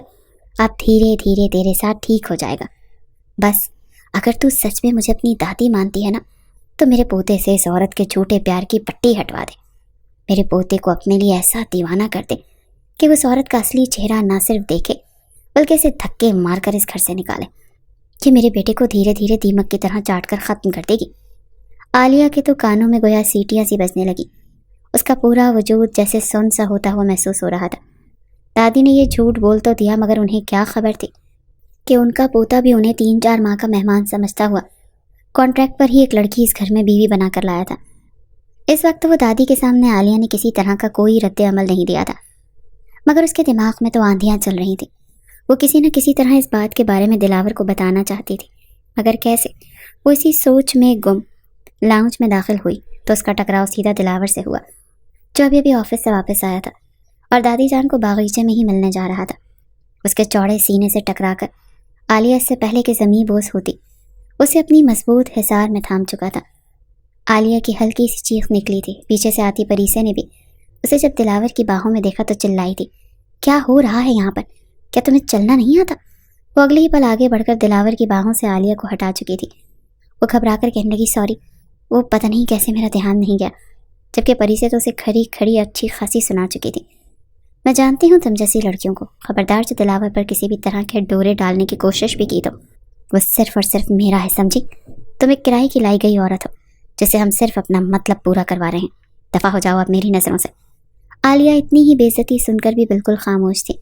اب دھیرے دھیرے تیرے ساتھ ٹھیک ہو جائے گا۔ بس اگر تو سچ میں مجھے اپنی دادی مانتی ہے نا تو میرے پوتے سے اس عورت کے جھوٹے پیار کی پٹی ہٹوا دے، میرے پوتے کو اپنے لیے ایسا دیوانہ کر دے کہ وہ اس عورت کا اصلی چہرہ نہ صرف دیکھے بلکہ اسے دھکے مار کر اس گھر سے نکالے، کہ میرے بیٹے کو دھیرے دھیرے دیمک کی طرح چاٹ کر ختم کر دے گی۔ عالیہ کے تو کانوں میں گویا سیٹیاں سی بجنے لگی، اس کا پورا وجود جیسے سن سا ہوتا ہوا محسوس ہو رہا تھا۔ دادی نے یہ جھوٹ بول تو دیا، مگر انہیں کیا خبر تھی کہ ان کا پوتا بھی انہیں 3-4 ماہ کا مہمان سمجھتا ہوا کانٹریکٹ پر ہی ایک لڑکی اس گھر میں بیوی بنا کر لایا تھا۔ اس وقت وہ دادی کے سامنے عالیہ نے کسی طرح کا کوئی رد عمل نہیں دیا تھا، مگر اس کے دماغ میں تو آندھیاں چل رہی تھیں۔ وہ کسی نہ کسی طرح اس بات کے بارے میں دلاور کو بتانا چاہتی تھی، مگر کیسے؟ وہ اسی سوچ میں گم لاؤنج میں داخل ہوئی تو اس کا ٹکراؤ سیدھا دلاور سے ہوا، جو ابھی آفس سے واپس آیا تھا اور دادی جان کو باغیچے میں ہی ملنے جا رہا تھا۔ اس کے چوڑے سینے سے ٹکرا کر عالیہ اس سے پہلے کہ زمین بوس ہوتی اسے اپنی مضبوط حصار میں تھام چکا تھا۔ عالیہ کی ہلکی سی چیخ نکلی تھی، پیچھے سے آتی پریسے نے بھی اسے جب دلاور کی باہوں میں دیکھا تو چلائی تھی کیا ہو رہا ہے یہاں پر؟ کیا تمہیں چلنا نہیں آتا؟ وہ اگلے ہی پل آگے بڑھ کر دلاور کی باہوں سے عالیہ کو ہٹا چکی تھی۔ وہ گھبرا کر کہنے لگی سوری، وہ پتہ نہیں کیسے میرا دھیان نہیں گیا، جبکہ پری سے تو اسے کھڑی کھڑی اچھی خاصی سنا چکی تھی۔ میں جانتی ہوں تم جیسی لڑکیوں کو، خبردار جو دلاور پر کسی بھی طرح کے ڈورے ڈالنے کی کوشش بھی کی تو وہ صرف اور صرف میرا ہے، سمجھی؟ تم ایک کرائے کی لائی گئی عورت ہو جسے ہم صرف اپنا مطلب پورا کروا رہے ہیں، دفع ہو جاؤ اب میری نظروں سے۔ عالیہ اتنی ہی بے عزتی سن کر بھی بالکل خاموش تھی۔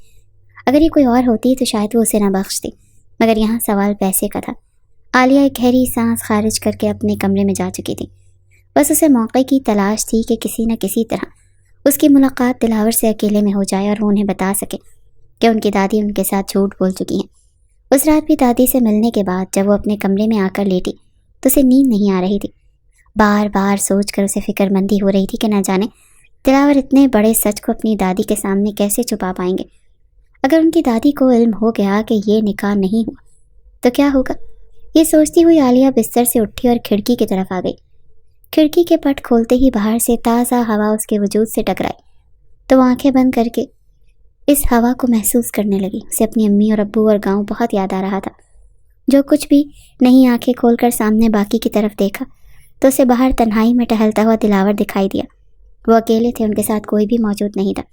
اگر یہ کوئی اور ہوتی تو شاید وہ اسے نہ بخشتی، مگر یہاں سوال پیسے کا تھا۔ عالیہ ایک گہری سانس خارج کر کے اپنے کمرے میں جا چکی تھی۔ بس اسے موقع کی تلاش تھی کہ کسی نہ کسی طرح اس کی ملاقات دلاور سے اکیلے میں ہو جائے اور وہ انہیں بتا سکے کہ ان کی دادی ان کے ساتھ جھوٹ بول چکی ہیں۔ اس رات بھی دادی سے ملنے کے بعد جب وہ اپنے کمرے میں آ کر لیٹی تو اسے نیند نہیں آ رہی تھی۔ بار بار سوچ کر اسے فکر مندی ہو رہی تھی کہ نہ جانے دلاور اتنے بڑے سچ کو اپنی دادی کے سامنے کیسے چھپا پائیں گے۔ اگر ان کی دادی کو علم ہو گیا کہ یہ نکاح نہیں ہوا تو کیا ہوگا؟ یہ سوچتی ہوئی عالیہ بستر سے اٹھی اور کھڑکی کی طرف آ گئی۔ کھڑکی کے پٹ کھولتے ہی باہر سے تازہ ہوا اس کے وجود سے ٹکرائی تو وہ آنکھیں بند کر کے اس ہوا کو محسوس کرنے لگی۔ اسے اپنی امی اور ابو اور گاؤں بہت یاد آ رہا تھا۔ جو کچھ بھی نہیں آنکھیں کھول کر سامنے باقی کی طرف دیکھا تو اسے باہر تنہائی میں ٹہلتا ہوا دلاور دکھائی دیا۔ وہ اکیلے تھے، ان کے ساتھ کوئی بھی موجود نہیں تھا۔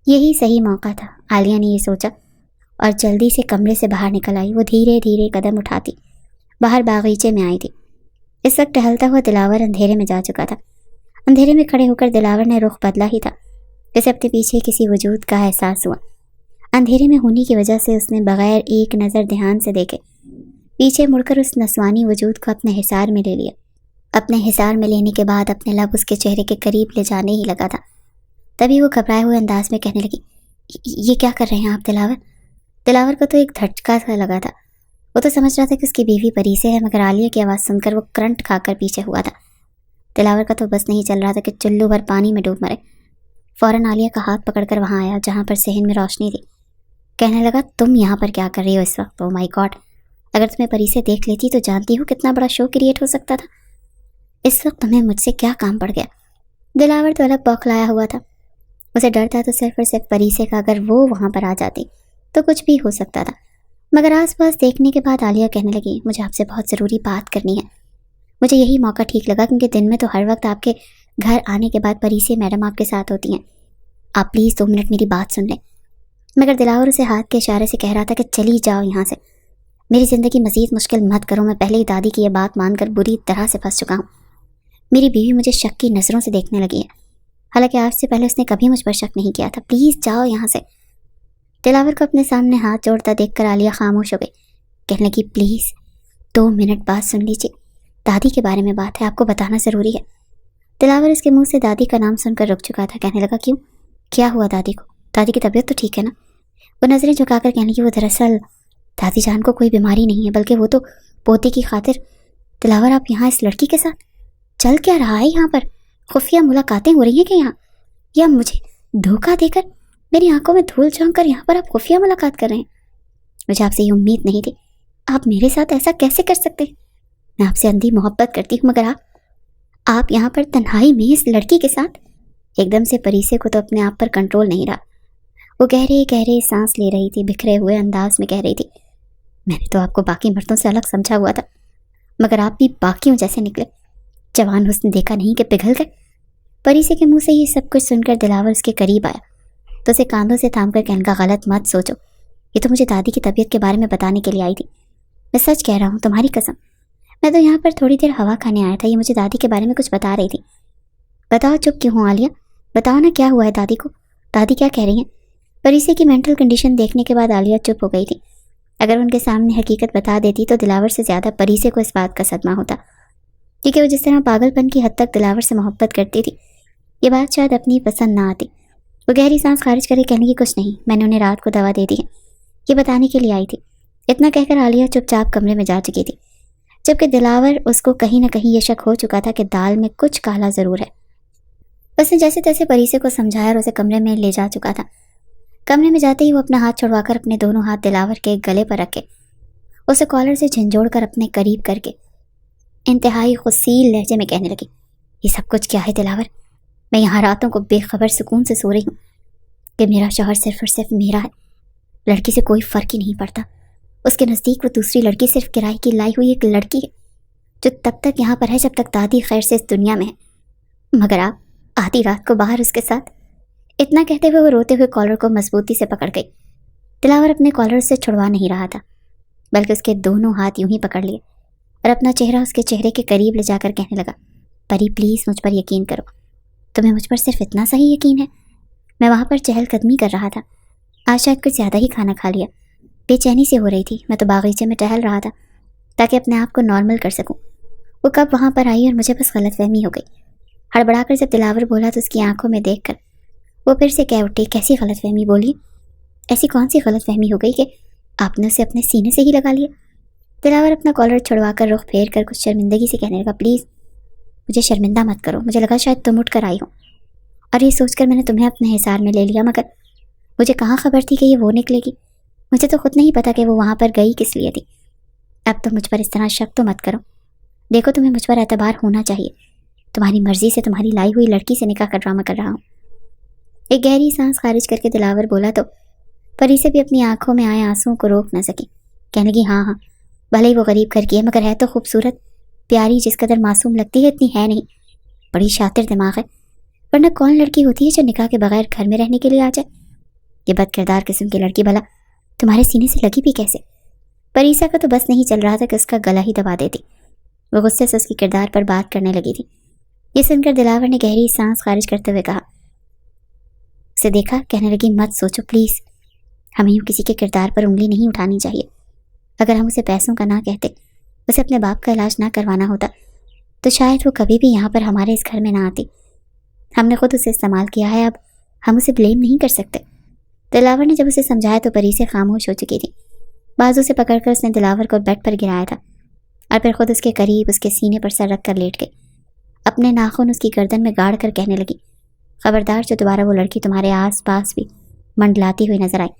یہی صحیح موقع تھا، عالیہ نے یہ سوچا اور جلدی سے کمرے سے باہر نکل آئی۔ وہ دھیرے دھیرے قدم اٹھاتی باہر باغیچے میں آئی تھی۔ اس وقت ٹہلتا ہوا دلاور اندھیرے میں جا چکا تھا۔ اندھیرے میں کھڑے ہو کر دلاور نے رخ بدلا ہی تھا، اسے اپنے پیچھے کسی وجود کا احساس ہوا۔ اندھیرے میں ہونے کی وجہ سے اس نے بغیر ایک نظر دھیان سے دیکھے پیچھے مڑ کر اس نسوانی وجود کو اپنے حصار میں لے لیا۔ اپنے حصار میں لینے کے بعد اپنے لب اس کے چہرے کے قریب لے جانے ہی لگا تھا، تبھی وہ گھبرائے ہوئے انداز میں کہنے لگی یہ کیا کر رہے ہیں آپ دلاور؟ دلاور کو تو ایک دھچکا سا لگا تھا۔ وہ تو سمجھ رہا تھا کہ اس کی بیوی پری سے ہے، مگر عالیہ کی آواز سن کر وہ کرنٹ کھا کر پیچھے ہوا تھا۔ دلاور کا تو بس نہیں چل رہا تھا کہ چلو بھر پانی میں ڈوب مرے۔ فوراً عالیہ کا ہاتھ پکڑ کر وہاں آیا جہاں پر صحن میں روشنی تھی۔ کہنے لگا تم یہاں پر کیا کر رہی ہو اس وقت؟ او مائی گاڈ، اگر تمہیں پری سے دیکھ لیتی تو جانتی ہو کتنا بڑا شو کریٹ ہو سکتا تھا۔ اس وقت تمہیں مجھ سے کیا کام پڑ گیا؟ دلاور تو الگ بوکھلایا ہوا تھا۔ اسے ڈر تھا تو صرف اور صرف پری سے کا اگر وہ وہاں پر آ جاتی تو کچھ بھی ہو سکتا تھا۔ مگر آس پاس دیکھنے کے بعد عالیہ کہنے لگی مجھے آپ سے بہت ضروری بات کرنی ہے۔ مجھے یہی موقع ٹھیک لگا کیونکہ دن میں تو ہر وقت آپ کے گھر آنے کے بعد پری سے میڈم آپ کے ساتھ ہوتی ہیں۔ آپ پلیز 2 منٹ میری بات سن لیں۔ مگر دلاور اسے ہاتھ کے اشارے سے کہہ رہا تھا کہ چلی جاؤ یہاں سے، میری زندگی مزید مشکل مت کرو، میں پہلے ہی دادی کی یہ بات مان کر بری طرح سے پھنس چکا ہوں۔ میری بیوی مجھے شک کی نظروں سے دیکھنے لگی ہے، حالانکہ آج سے پہلے اس نے کبھی مجھ پر شک نہیں کیا تھا، پلیز جاؤ یہاں سے۔ دلاور کو اپنے سامنے ہاتھ جوڑتا دیکھ کر عالیہ خاموش ہو گئی۔ کہنے لگی پلیز 2 منٹ بات سن لیجیے، دادی کے بارے میں بات ہے، آپ کو بتانا ضروری ہے۔ دلاور اس کے منہ سے دادی کا نام سن کر رک چکا تھا۔ کہنے لگا کیوں؟ کیا ہوا دادی کو؟ دادی کی طبیعت تو ٹھیک ہے نا؟ وہ نظریں جھکا کر کہنے لگی وہ دراصل دادی جان کو کوئی بیماری نہیں ہے، بلکہ وہ تو پوتی کی خاطر۔ دلاور آپ یہاں اس لڑکی کے ساتھ؟ چل کیا رہا ہے یہاں پر؟ خفیہ ملاقاتیں ہو رہی ہیں کہ یہاں؟ یا مجھے دھوکہ دے کر میری آنکھوں میں دھول جھونک کر یہاں پر آپ خفیہ ملاقات کر رہے ہیں؟ مجھے آپ سے یہ امید نہیں تھی، آپ میرے ساتھ ایسا کیسے کر سکتے ہیں؟ میں آپ سے اندھی محبت کرتی ہوں، مگر آپ یہاں پر تنہائی میں اس لڑکی کے ساتھ؟ ایک دم سے پریسے کو تو اپنے آپ پر کنٹرول نہیں رہا۔ وہ گہرے گہرے سانس لے رہی تھی، بکھرے ہوئے انداز میں کہہ رہی تھی میں نے تو آپ کو باقی مردوں سے الگ سمجھا ہوا تھا، مگر آپ بھی باقیوں جیسے نکلے۔ جوان حسن دیکھا نہیں کہ پگھل گئے۔ پریسے کے منہ سے یہ سب کچھ سن کر دلاور اس کے قریب آیا تو اسے کاندھوں سے تھام کر کہنے کا غلط مت سوچو، یہ تو مجھے دادی کی طبیعت کے بارے میں بتانے کے لیے آئی تھی۔ میں سچ کہہ رہا ہوں، تمہاری قسم، میں تو یہاں پر تھوڑی دیر ہوا کھانے آیا تھا، یہ مجھے دادی کے بارے میں کچھ بتا رہی تھی۔ بتاؤ چپ کیوں ہوں عالیہ، بتاؤ نا کیا ہوا ہے دادی کو، دادی کیا کہہ رہی ہیں؟ پریسے کی مینٹل کنڈیشن دیکھنے کے بعد عالیہ چپ ہو گئی تھی۔ اگر ان کے سامنے حقیقت بتا دیتی تو دلاور سے زیادہ پریسے کو اس بات کا صدمہ ہوتا، کیونکہ وہ جس طرح پاگل پن کی حد تک دلاور سے محبت کرتی تھی، یہ بات شاید اپنی پسند نہ آتی۔ وہ گہری سانس خارج کرے کہنے کی کچھ نہیں، میں نے انہیں رات کو دوا دے دی ہے، یہ بتانے کے لیے آئی تھی۔ اتنا کہہ کر عالیہ چپ چاپ کمرے میں جا چکی تھی، جبکہ دلاور اس کو کہیں نہ کہیں یہ شک ہو چکا تھا کہ دال میں کچھ کالا ضرور ہے۔ اس نے جیسے تیسے پریسے کو سمجھایا اور اسے کمرے میں لے جا چکا تھا۔ کمرے میں جاتے ہی وہ اپنا ہاتھ چھڑوا کر اپنے دونوں ہاتھ دلاور کے گلے پر رکھے، اسے کالر سے جھنجھوڑ کر اپنے قریب کر کے انتہائی خصیل لہجے میں کہنے لگی یہ سب کچھ کیا ہے دلاور؟ میں یہاں راتوں کو بے خبر سکون سے سو رہی ہوں کہ میرا شوہر صرف اور صرف میرا ہے، لڑکی سے کوئی فرق ہی نہیں پڑتا، اس کے نزدیک وہ دوسری لڑکی صرف کرائے کی لائی ہوئی ایک لڑکی ہے جو تب تک یہاں پر ہے جب تک دادی خیر سے اس دنیا میں ہے، مگر آپ آدھی رات کو باہر اس کے ساتھ۔ اتنا کہتے ہوئے وہ روتے ہوئے کالر کو مضبوطی سے پکڑ گئی۔ دلاور اپنے کالر سے چھڑوا نہیں رہا تھا، بلکہ اس کے دونوں ہاتھ یوں ہی پکڑ لیے اور اپنا چہرہ اس کے چہرے کے قریب لے جا کر کہنے لگا، پری پلیز مجھ پر یقین کرو، تمہیں مجھ پر صرف اتنا سا ہی یقین ہے؟ میں وہاں پر چہل قدمی کر رہا تھا، آج شاید کچھ زیادہ ہی کھانا کھا لیا، بے چینی سے ہو رہی تھی، میں تو باغیچے میں ٹہل رہا تھا تاکہ اپنے آپ کو نارمل کر سکوں۔ وہ کب وہاں پر آئی اور مجھے بس غلط فہمی ہو گئی۔ ہڑبڑا کر جب دلاور بولا تو اس کی آنکھوں میں دیکھ کر وہ پھر سے کہہ اٹھی، کیسی غلط فہمی بولی؟ ایسی کون سی غلط فہمی ہو گئی کہ آپ نے اسے اپنے سینے سے ہی لگا لیا؟ دلاور اپنا کالر چھڑوا کر رخ پھیر کر کچھ شرمندگی سے کہنے لگا، پلیز مجھے شرمندہ مت کرو، مجھے لگا شاید تم اٹھ کر آئی ہو اور یہ سوچ کر میں نے تمہیں اپنے حصار میں لے لیا، مگر مجھے کہاں خبر تھی کہ یہ وہ نکلے گی؟ مجھے تو خود نہیں پتا کہ وہ وہاں پر گئی کس لیے تھی۔ اب تو مجھ پر اس طرح شک تو مت کرو، دیکھو تمہیں مجھ پر اعتبار ہونا چاہیے، تمہاری مرضی سے تمہاری لائی ہوئی لڑکی سے نکاح کا ڈرامہ کر رہا ہوں۔ ایک گہری سانس خارج کر کے دلاور بولا تو پری سے بھی اپنی آنکھوں میں آئے آنسوؤں کو روک نہ سکی، کہنے لگی، ہاں بھلے ہی وہ غریب گھر کی ہے مگر ہے تو خوبصورت، پیاری، جس قدر معصوم لگتی ہے اتنی ہے نہیں، بڑی شاطر دماغ ہے، ورنہ کون لڑکی ہوتی ہے جو نکاح کے بغیر گھر میں رہنے کے لیے آ جائے؟ یہ بد کردار قسم کی لڑکی بھلا تمہارے سینے سے لگی بھی کیسے؟ پریسا کا تو بس نہیں چل رہا تھا کہ اس کا گلا ہی دبا دیتی، وہ غصے سے اس کی کردار پر بات کرنے لگی تھی۔ یہ سن کر دلاور نے گہری سانس خارج کرتے ہوئے کہا، اسے دیکھا، کہنے لگی، مت سوچو پلیز، ہمیں یوں کسی کے کردار پر انگلی نہیں اٹھانی چاہیے، اگر ہم اسے پیسوں کا نہ کہتے، اسے اپنے باپ کا علاج نہ کروانا ہوتا تو شاید وہ کبھی بھی یہاں پر ہمارے اس گھر میں نہ آتی، ہم نے خود اسے استعمال کیا ہے، اب ہم اسے بلیم نہیں کر سکتے۔ دلاور نے جب اسے سمجھایا تو پری سے خاموش ہو چکی تھی، بازو سے پکڑ کر اس نے دلاور کو بیڈ پر گرایا تھا اور پھر خود اس کے قریب اس کے سینے پر سر رکھ کر لیٹ گئی، اپنے ناخن اس کی گردن میں گاڑ کر کہنے لگی، خبردار جو دوبارہ وہ لڑکی تمہارے آس پاس بھی منڈلاتی ہوئی نظر آئی،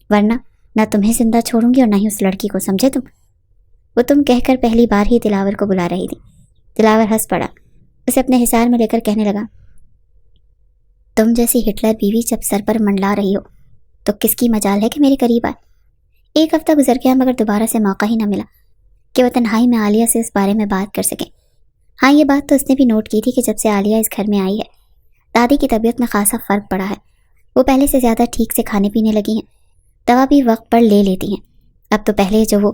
ورنہ نہ تمہیں زندہ چھوڑوں گی اور نہ ہی اس لڑکی کو، سمجھے تم؟ وہ تم کہہ کر پہلی بار ہی دلاور کو بلا رہی تھی۔ دلاور ہنس پڑا، اسے اپنے حصار میں لے کر کہنے لگا، تم جیسی ہٹلر بیوی جب سر پر منڈلا رہی ہو تو کس کی مجال ہے کہ میرے قریب آئے؟ ایک ہفتہ گزر گیا مگر دوبارہ سے موقع ہی نہ ملا کہ وہ تنہائی میں عالیہ سے اس بارے میں بات کر سکیں۔ ہاں یہ بات تو اس نے بھی نوٹ کی تھی کہ جب سے عالیہ اس گھر میں آئی ہے دادی کی طبیعت میں خاصا فرق پڑا ہے، وہ پہلے سے زیادہ ٹھیک سے کھانے پینے لگی ہیں، دوا بھی وقت پر لے لیتی ہیں، اب تو پہلے جو وہ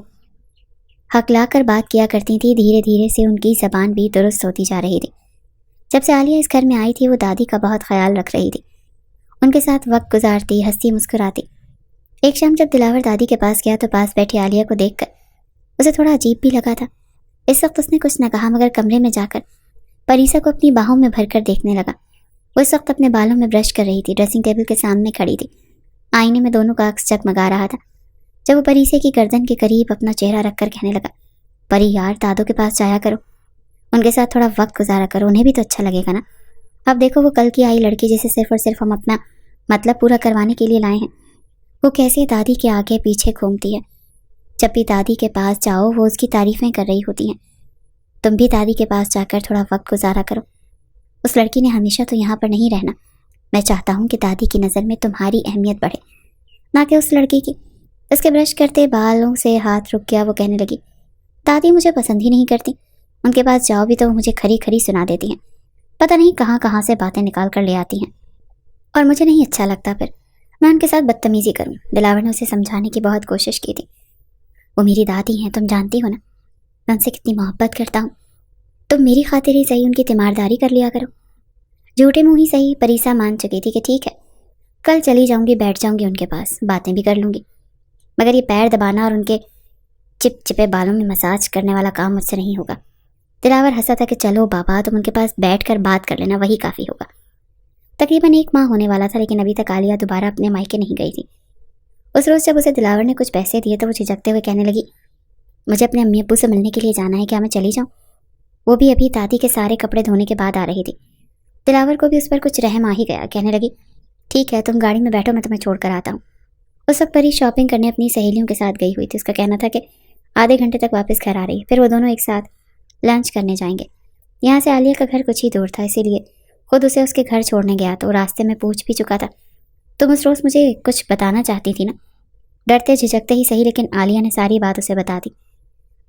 ہکلا کر بات کیا کرتی تھی دھیرے دھیرے سے ان کی زبان بھی درست ہوتی جا رہی تھی۔ جب سے عالیہ اس گھر میں آئی تھی وہ دادی کا بہت خیال رکھ رہی تھی، ان کے ساتھ وقت گزارتی، ہنستی مسکراتی۔ ایک شام جب دلاور دادی کے پاس گیا تو پاس بیٹھی عالیہ کو دیکھ کر اسے تھوڑا عجیب بھی لگا تھا۔ اس وقت اس نے کچھ نہ کہا مگر کمرے میں جا کر پریسا کو اپنی باہوں میں بھر کر دیکھنے لگا۔ وہ اس وقت اپنے بالوں میں برش کر رہی تھی، ڈریسنگ ٹیبل کے سامنے کھڑی تھی، آئینے میں دونوں کا عکس جگمگا رہا تھا۔ جب وہ پریسے کی گردن کے قریب اپنا چہرہ رکھ کر کہنے لگا، پری یار دادو کے پاس جایا کرو، ان کے ساتھ تھوڑا وقت گزارا کرو، انہیں بھی تو اچھا لگے گا نا۔ اب دیکھو وہ کل کی آئی لڑکی جسے صرف اور صرف ہم اپنا مطلب پورا کروانے کے لیے لائے ہیں، وہ کیسے دادی کے آگے پیچھے گھومتی ہے، جب بھی دادی کے پاس جاؤ وہ اس کی تعریفیں کر رہی ہوتی ہیں۔ تم بھی دادی کے پاس جا کر تھوڑا وقت گزارا کرو، اس لڑکی نے ہمیشہ تو یہاں پر نہیں رہنا، میں چاہتا ہوں کہ دادی کی نظر میں تمہاری اہمیت بڑھے، نہ کہ اس لڑکی کی۔ اس کے برش کرتے بالوں سے ہاتھ رک گیا، وہ کہنے لگی، دادی مجھے پسند ہی نہیں کرتی، ان کے پاس جاؤ بھی تو وہ مجھے کھری کھری سنا دیتی ہیں، پتہ نہیں کہاں کہاں سے باتیں نکال کر لے آتی ہیں، اور مجھے نہیں اچھا لگتا پھر میں ان کے ساتھ بدتمیزی کروں۔ دلاور نے اسے سمجھانے کی بہت کوشش کی تھی، وہ میری دادی ہیں، تم جانتی ہو نا میں ان سے کتنی محبت کرتا ہوں، تم میری خاطر ہی صحیح ان کی تیمارداری کر لیا کرو۔ جھوٹے منہ ہی صحیح پریسا مان چکی تھی کہ ٹھیک ہے کل چلی جاؤں گی، بیٹھ جاؤں گی ان کے پاس، باتیں بھی کر لوں گی، مگر یہ پیر دبانا اور ان کے چپ چپے بالوں میں مساج کرنے والا کام مجھ سے نہیں ہوگا۔ دلاور ہنسا تھا کہ چلو بابا تم ان کے پاس بیٹھ کر بات کر لینا، وہی کافی ہوگا۔ تقریباً 1 ماہ ہونے والا تھا لیکن ابھی تک عالیہ دوبارہ اپنے مائکے نہیں گئی تھی۔ اس روز جب اسے دلاور نے کچھ پیسے دیے تو وہ جھجکتے ہوئے کہنے لگی، مجھے اپنے امی ابو سے ملنے کے لیے جانا ہے، کیا میں چلی جاؤں؟ وہ بھی ابھی دادی کے سارے کپڑے دھونے کے بعد آ رہی تھی۔ دلاور کو بھی اس پر کچھ رحم آ ہی گیا، کہنے لگی، ٹھیک ہے تم گاڑی میں بیٹھو، میں تمہیں چھوڑ کر آتا ہوں۔ اس وقت پری شاپنگ کرنے اپنی سہیلیوں کے ساتھ گئی ہوئی تھی، اس کا کہنا تھا کہ آدھے گھنٹے تک واپس گھر آ رہی ہے، پھر وہ دونوں ایک ساتھ لنچ کرنے جائیں گے۔ یہاں سے عالیہ کا گھر کچھ ہی دور تھا، اسی لیے خود اسے اس کے گھر چھوڑنے گیا تو راستے میں پوچھ بھی چکا تھا، تم اس روز مجھے کچھ بتانا چاہتی تھی نا؟ ڈرتے جھجکتے ہی صحیح، لیکن عالیہ نے ساری بات اسے بتا دی۔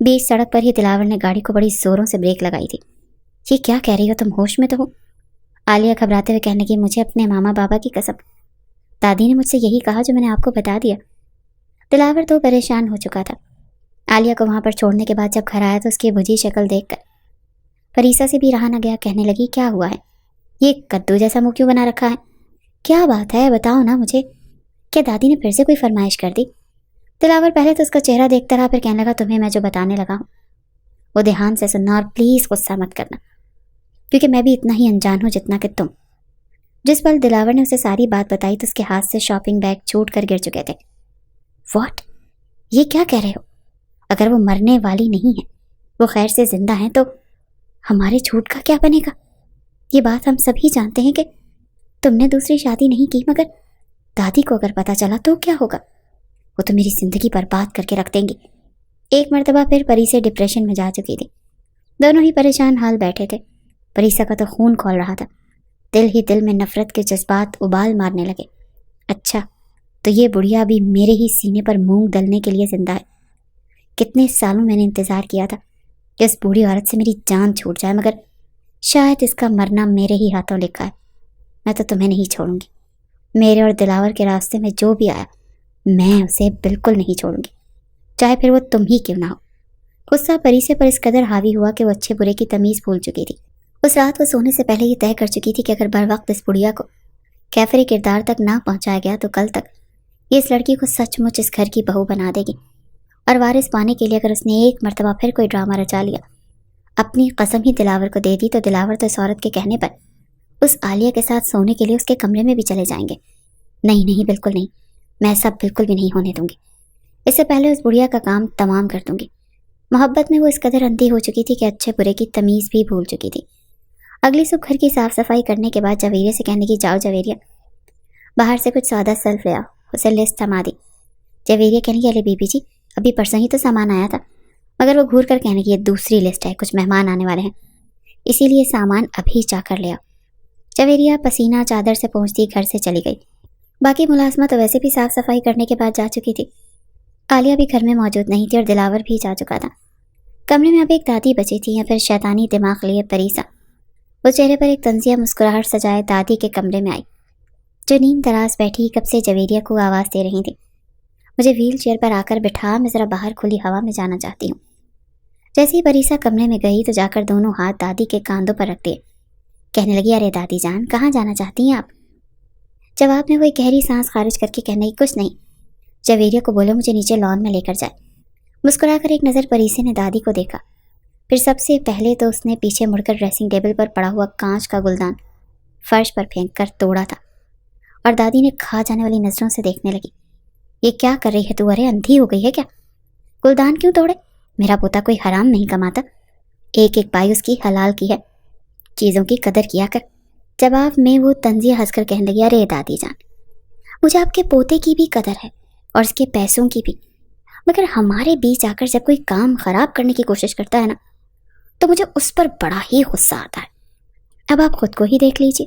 بیچ سڑک پر ہی دلاور نے گاڑی کو بڑی زوروں سے بریک لگائی تھی۔ یہ کیا کہہ رہی ہو تم، ہوش میں تو ہو؟ عالیہ گھبراتے ہوئے کہنے لگی، مجھے اپنے ماما بابا کی قسم، دادی نے مجھ سے یہی کہا جو میں نے آپ کو بتا دیا۔ دلاور تو پریشان ہو چکا تھا۔ عالیہ کو وہاں پر چھوڑنے کے بعد جب گھر آیا تو اس کی بجھی شکل دیکھ کر فریسا سے بھی رہا نہ گیا۔ کہنے لگی، کیا ہوا ہے؟ یہ کدو جیسا منہ کیوں بنا رکھا ہے؟ کیا بات ہے، بتاؤ نا مجھے، کیا دادی نے پھر سے کوئی فرمائش کر دی؟ دلاور پہلے تو اس کا چہرہ دیکھتا رہا، پھر کہنے لگا، تمہیں میں جو بتانے لگا ہوں وہ دھیان سے سننا، اور پلیز غصہ مت کرنا، کیونکہ میں بھی اتنا ہی انجان ہوں جتنا کہ تم۔ جس پل دلاور نے اسے ساری بات بتائی تو اس کے ہاتھ سے شاپنگ بیگ چھوٹ کر گر چکے تھے۔ واٹ؟ یہ کیا کہہ رہے ہو؟ اگر وہ مرنے والی نہیں ہے، وہ خیر سے زندہ ہیں، تو ہمارے جھوٹ کا کیا بنے گا؟ یہ بات ہم سبھی جانتے ہیں کہ تم نے دوسری شادی نہیں کی، مگر دادی کو اگر پتا چلا تو کیا ہوگا؟ وہ تو میری زندگی برباد کر کے رکھ دیں گی۔ ایک مرتبہ پھر پریسا ڈپریشن میں جا چکی تھی۔ دونوں ہی پریشان حال بیٹھے تھے۔ پریسا کا تو خون کھول رہا تھا، دل ہی دل میں نفرت کے جذبات ابال مارنے لگے۔ اچھا، تو یہ بڑھیا بھی میرے ہی سینے پر مونگ ڈلنے کے لیے زندہ ہے۔ کتنے سالوں میں نے انتظار کیا تھا کہ اس بوڑھی عورت سے میری جان چھوٹ جائے، مگر شاید اس کا مرنا میرے ہی ہاتھوں لکھا ہے۔ میں تو تمہیں نہیں چھوڑوں گی۔ میرے اور دلاور کے راستے میں جو بھی آیا، میں اسے بالکل نہیں چھوڑوں گی، چاہے پھر وہ تم ہی کیوں نہ ہو۔ غصہ پریسا پر اس قدر حاوی ہوا کہ وہ اچھے برے کی تمیز بھول چکی تھی۔ اس رات وہ سونے سے پہلے یہ طے کر چکی تھی کہ اگر بر وقت اس بڑھیا کو کیفری کردار تک نہ پہنچایا گیا تو کل تک یہ اس لڑکی کو سچ مچ اس گھر کی بہو بنا دے گی، اور وارث پانے کے لیے اگر اس نے ایک مرتبہ پھر کوئی ڈرامہ رچا لیا، اپنی قسم ہی دلاور کو دے دی، تو دلاور تو اس عورت کے کہنے پر اس عالیہ کے ساتھ سونے کے لیے اس کے کمرے میں بھی چلے جائیں گے۔ نہیں نہیں، بالکل نہیں، میں ایسا بالکل بھی نہیں ہونے دوں گی۔ اس سے پہلے اس بڑھیا کا کام تمام کر دوں گی۔ محبت میں وہ اس قدر اندھی ہو چکی تھی کہ اچھے برے کی تمیز بھی بھول چکی تھی۔ اگلی صبح گھر کی صاف صفائی کرنے کے بعد جویریہ سے کہنے کی، جاؤ جویریہ، باہر سے کچھ سادہ سلف لے آؤ۔ اسے لسٹ تھما دی۔ جویریہ کہنے کی، ارے بی بی جی، ابھی پرسوں ہی تو سامان آیا تھا، مگر وہ گھور کر کہنے کی، یہ دوسری لسٹ ہے، کچھ مہمان آنے والے ہیں، اسی لیے سامان ابھی جا کر لے آؤ۔ جویریہ پسینہ چادر سے پہنچتی گھر سے چلی گئی۔ باقی ملازمہ تو ویسے بھی صاف صفائی کرنے کے بعد جا چکی تھی۔ عالیہ بھی گھر میں موجود نہیں تھی اور دلاور بھی جا چکا تھا۔ کمرے میں اب ایک دادی بچی تھی، یا پھر شیطانی دماغ لیے پریسا۔ وہ چہرے پر ایک طنزیہ مسکراہٹ سجائے دادی کے کمرے میں آئی، جو نیم دراز بیٹھی کب سے جویریہ کو آواز دے رہی تھی، مجھے ویل چیئر پر آ کر بٹھا، میں ذرا باہر کھلی ہوا میں جانا چاہتی ہوں۔ جیسے ہی پریسا کمرے میں گئی تو جا کر دونوں ہاتھ دادی کے کاندھوں پر رکھ دیے۔ کہنے لگی، ارے دادی جان، کہاں جانا چاہتی ہیں آپ؟ جواب میں وہ ایک گہری سانس خارج کر کے کہنے لگی، کچھ نہیں، جویریہ کو بولو مجھے نیچے لان میں لے کر جائے۔ مسکرا کر ایک نظر پریسا نے دادی کو دیکھا، پھر سب سے پہلے تو اس نے پیچھے مڑ کر ڈریسنگ ٹیبل پر پڑا ہوا کانچ کا گلدان فرش پر پھینک کر توڑا تھا، اور دادی نے کھا جانے والی نظروں سے دیکھنے لگی۔ یہ کیا کر رہی ہے تو؟ ارے اندھی ہو گئی ہے کیا؟ گلدان کیوں توڑے؟ میرا پوتا کوئی حرام نہیں کماتا، ایک ایک پائی اس کی حلال کی ہے، چیزوں کی قدر کیا کر۔ جواب میں وہ طنزیہ ہنس کر کہنے لگی، ارے دادی جان، مجھے آپ کے پوتے کی بھی قدر ہے اور اس کے پیسوں کی بھی، مگر ہمارے بیچ آ کر جب کوئی کام خراب کرنے کی کوشش کرتا ہے نا، تو مجھے اس پر بڑا ہی غصہ آتا ہے۔ اب آپ خود کو ہی دیکھ لیجیے،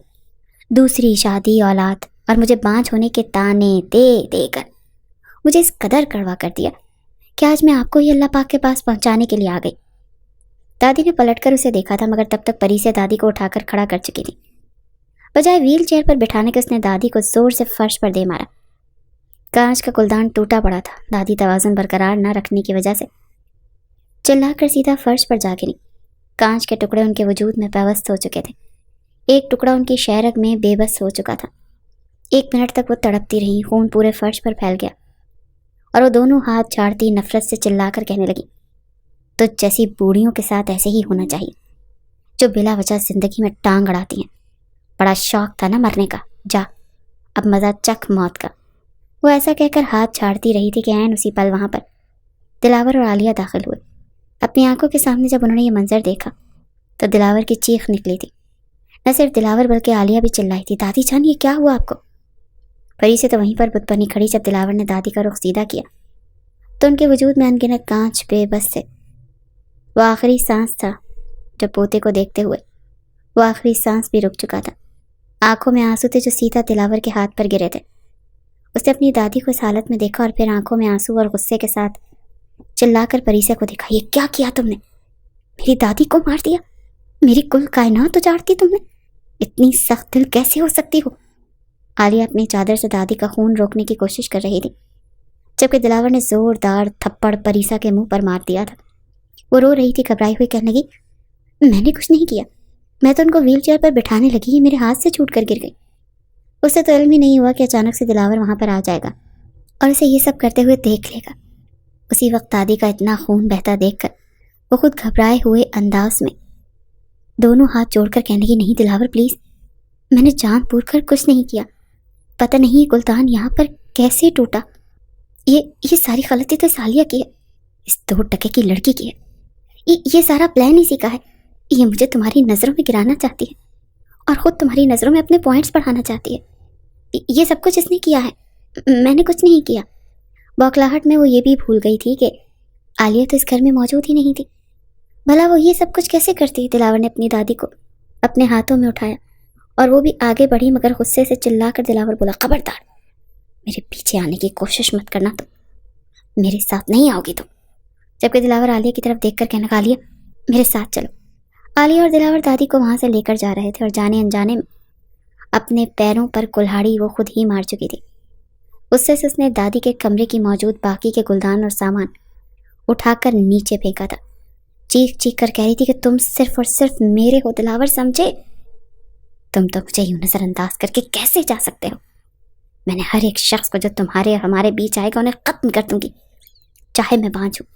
دوسری شادی، اولاد، اور مجھے بانجھ ہونے کے تانے دے دے کر مجھے اس قدر کڑوا کر دیا کہ آج میں آپ کو ہی اللہ پاک کے پاس پہنچانے کے لیے آ گئی۔ دادی نے پلٹ کر اسے دیکھا تھا، مگر تب تک پری سے دادی کو اٹھا کر کھڑا کر چکی تھی۔ بجائے ویل چیئر پر بٹھانے کے اس نے دادی کو زور سے فرش پر دے مارا۔ کانچ کا گلدان ٹوٹا پڑا تھا۔ دادی توازن برقرار نہ رکھنے کی وجہ سے چلا کر سیدھا فرش پر جا گری۔ کانچ کے ٹکڑے ان کے وجود میں پیوست ہو چکے تھے، ایک ٹکڑا ان کی شہرگ میں بے بس ہو چکا تھا۔ 1 منٹ تک وہ تڑپتی رہی، خون پورے فرش پر پھیل گیا، اور وہ دونوں ہاتھ جھاڑتی نفرت سے چلا کر کہنے لگی، تو جیسی بوڑھیوں کے ساتھ ایسے ہی ہونا چاہیے، جو بلا وجہ زندگی میں ٹانگ اڑاتی ہیں۔ بڑا شوق تھا نا مرنے کا، جا اب مزہ چکھ موت کا۔ وہ ایسا کہہ کر ہاتھ چھاڑتی رہی تھی کہ عین اسی پل وہاں پر دلاور اور عالیہ داخل ہوئے۔ اپنی آنکھوں کے سامنے جب انہوں نے یہ منظر دیکھا تو دلاور کی چیخ نکلی تھی۔ نہ صرف دلاور بلکہ عالیہ بھی چلائی تھی، دادی جان یہ کیا ہوا آپ کو؟ پری سے تو وہیں پر بت بنی کھڑی۔ جب دلاور نے دادی کا رخ سیدھا کیا تو ان کے وجود میں انگنت کانچ بے بس تھے۔ وہ آخری سانس تھا جو پوتے کو دیکھتے ہوئے، وہ آخری سانس بھی رک چکا تھا۔ آنکھوں میں آنسو تھے جو سیدھا دلاور کے ہاتھ پر گرے تھے، اس نے اپنی دادی کو اس حالت میں دیکھا اور پھر آنکھوں میں آنسو اور غصے کے ساتھ چلا کر پریسا کو دیکھا. یہ کیا کیا تم نے؟ میری دادی کو مار دیا، میری کل کائنات اجاڑ دی تم نے. اتنی سخت دل کیسے ہو سکتی ہو؟ عالیہ اپنی چادر سے دادی کا خون روکنے کی کوشش کر رہی تھی، جبکہ دلاور نے زوردار تھپڑ پریسا کے منہ پر مار دیا تھا. وہ رو رہی تھی، گھبرائی ہوئی کہنے لگی، میں نے کچھ نہیں کیا، میں تو ان کو ویل چیئر پر بٹھانے لگی، یہ میرے ہاتھ سے چھوٹ کر گر گئی. اسے تو علم ہی نہیں ہوا کہ اچانک سے دلاور وہاں پر آ جائے گا اور اسے یہ سب کرتے ہوئے دیکھ لے گا. اسی وقت دادی کا اتنا خون بہتا دیکھ کر وہ خود گھبرائے ہوئے انداز میں دونوں ہاتھ جوڑ کر کہنے لگی، نہیں دلاور پلیز، میں نے جان بوجھ کر کچھ نہیں کیا. پتہ نہیں یہ گلدان یہاں پر کیسے ٹوٹا. یہ ساری غلطی تو عالیہ کی ہے، اس 2 ٹکے کی لڑکی کی ہے. یہ سارا پلان اسی کا ہے. یہ مجھے تمہاری نظروں میں گرانا چاہتی ہے اور خود تمہاری نظروں میں اپنے پوائنٹس بڑھانا چاہتی ہے. یہ سب کچھ اس نے کیا ہے، میں نے کچھ نہیں کیا. بوکھلاہٹ میں وہ یہ بھی بھول گئی تھی کہ عالیہ تو اس گھر میں موجود ہی نہیں تھی. بھلا وہ یہ سب کچھ کیسے کرتی؟ دلاور نے اپنی دادی کو اپنے ہاتھوں میں اٹھایا اور وہ بھی آگے بڑھی، مگر غصے سے چلا کر دلاور بولا، خبردار، میرے پیچھے آنے کی کوشش مت کرنا، تم میرے ساتھ نہیں آؤ گی تم. جبکہ دلاور عالیہ کی طرف دیکھ کر کہنے لگا، عالیہ میرے ساتھ چلو. عالیہ اور دلاور دادی کو وہاں سے لے کر جا رہے تھے اور جانے انجانے میں اپنے پیروں پر کلہاڑی وہ خود ہی مار چکی تھی. غصے سے اس نے دادی کے کمرے کی موجود باقی کے گلدان اور سامان اٹھا کر نیچے پھینکا تھا. چیخ چیخ کر کہہ رہی تھی کہ تم صرف اور صرف میرے ہو دلاور، سمجھے؟ تم تو مجھے یوں نظر انداز کر کے کیسے جا سکتے ہو؟ میں نے ہر ایک شخص کو جو تمہارے اور ہمارے بیچ آئے گا انہیں ختم کر دوں گی، چاہے میں بانجھ ہوں،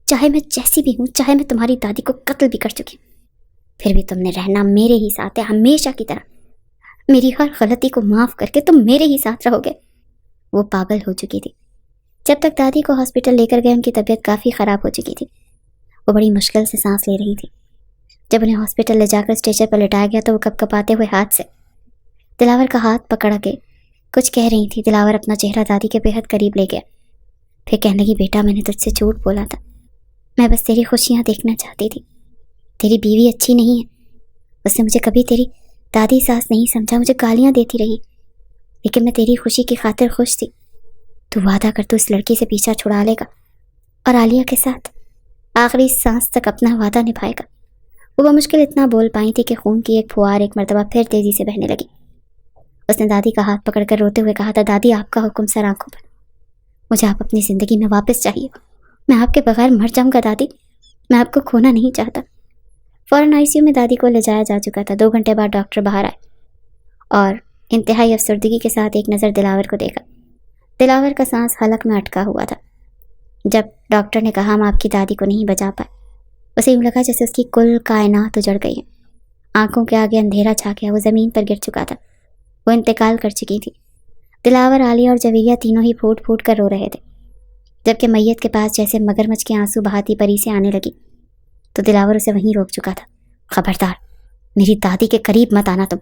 چاہے میں جیسی بھی ہوں، چاہے میں تمہاری دادی کو قتل بھی کر چکی ہوں، پھر بھی تم نے رہنا میرے ہی ساتھ ہے، ہمیشہ کی طرح. میری ہر غلطی کو معاف کر کے تم میرے ہی ساتھ رہو گے. وہ پاگل ہو چکی تھی. جب تک دادی کو ہاسپٹل لے کر گئے ان کی طبیعت کافی خراب ہو چکی تھی. وہ بڑی مشکل سے سانس لے رہی تھی. جب انہیں ہاسپٹل لے جا کر اسٹریچر پر لٹایا گیا تو وہ کپ کپاتے ہوئے ہاتھ سے دلاور کا ہاتھ پکڑ کے کچھ کہہ رہی تھی. دلاور اپنا چہرہ دادی کے بےحد قریب لے گیا، پھر کہنے لگی، بیٹا میں نے تجھ سے جھوٹ بولا تھا، میں بس تیری خوشیاں دیکھنا چاہتی تھی. تیری بیوی اچھی نہیں ہے، اس نے مجھے کبھی تیری دادی ساس نہیں سمجھا، مجھے گالیاں دیتی رہی، لیکن میں تیری خوشی کی خاطر خوش تھی. تو وعدہ کر تو اس لڑکی سے پیچھا چھڑا لے گا اور عالیہ کے ساتھ آخری سانس تک اپنا وعدہ نبھائے گا. وہ بمشکل اتنا بول پائی تھی کہ خون کی ایک پھوار ایک مرتبہ پھر تیزی سے بہنے لگی. اس نے دادی کا ہاتھ پکڑ کر روتے ہوئے کہا تھا، دادی آپ کا حکم سر آنکھوں پر، مجھے آپ اپنی زندگی میں واپس چاہیے، میں آپ کے بغیر مر جاؤں گا دادی، میں آپ کو کھونا نہیں چاہتا. فوراً ICU میں دادی کو لے جایا جا چکا تھا. 2 گھنٹے بعد ڈاکٹر باہر آئے اور انتہائی افسردگی کے ساتھ ایک نظر دلاور کو دیکھا. دلاور کا سانس حلق میں اٹکا ہوا تھا. جب ڈاکٹر نے کہا ہم آپ کی دادی کو نہیں بچا پائے، اسے یوں لگا جیسے اس کی کل کائنات اجڑ گئی ہے. آنکھوں کے آگے اندھیرا چھا گیا، وہ زمین پر گر چکا تھا، وہ انتقال کر چکی تھی. دلاور، عالیہ اور جویریہ تینوں ہی پھوٹ پھوٹ کر رو رہے تھے. جبکہ میت کے پاس جیسے مگرمچھ کے آنسو بہاتی پری سے آنے لگی تو دلاور اسے وہیں روک چکا تھا. خبردار، میری دادی کے قریب مت آنا، تم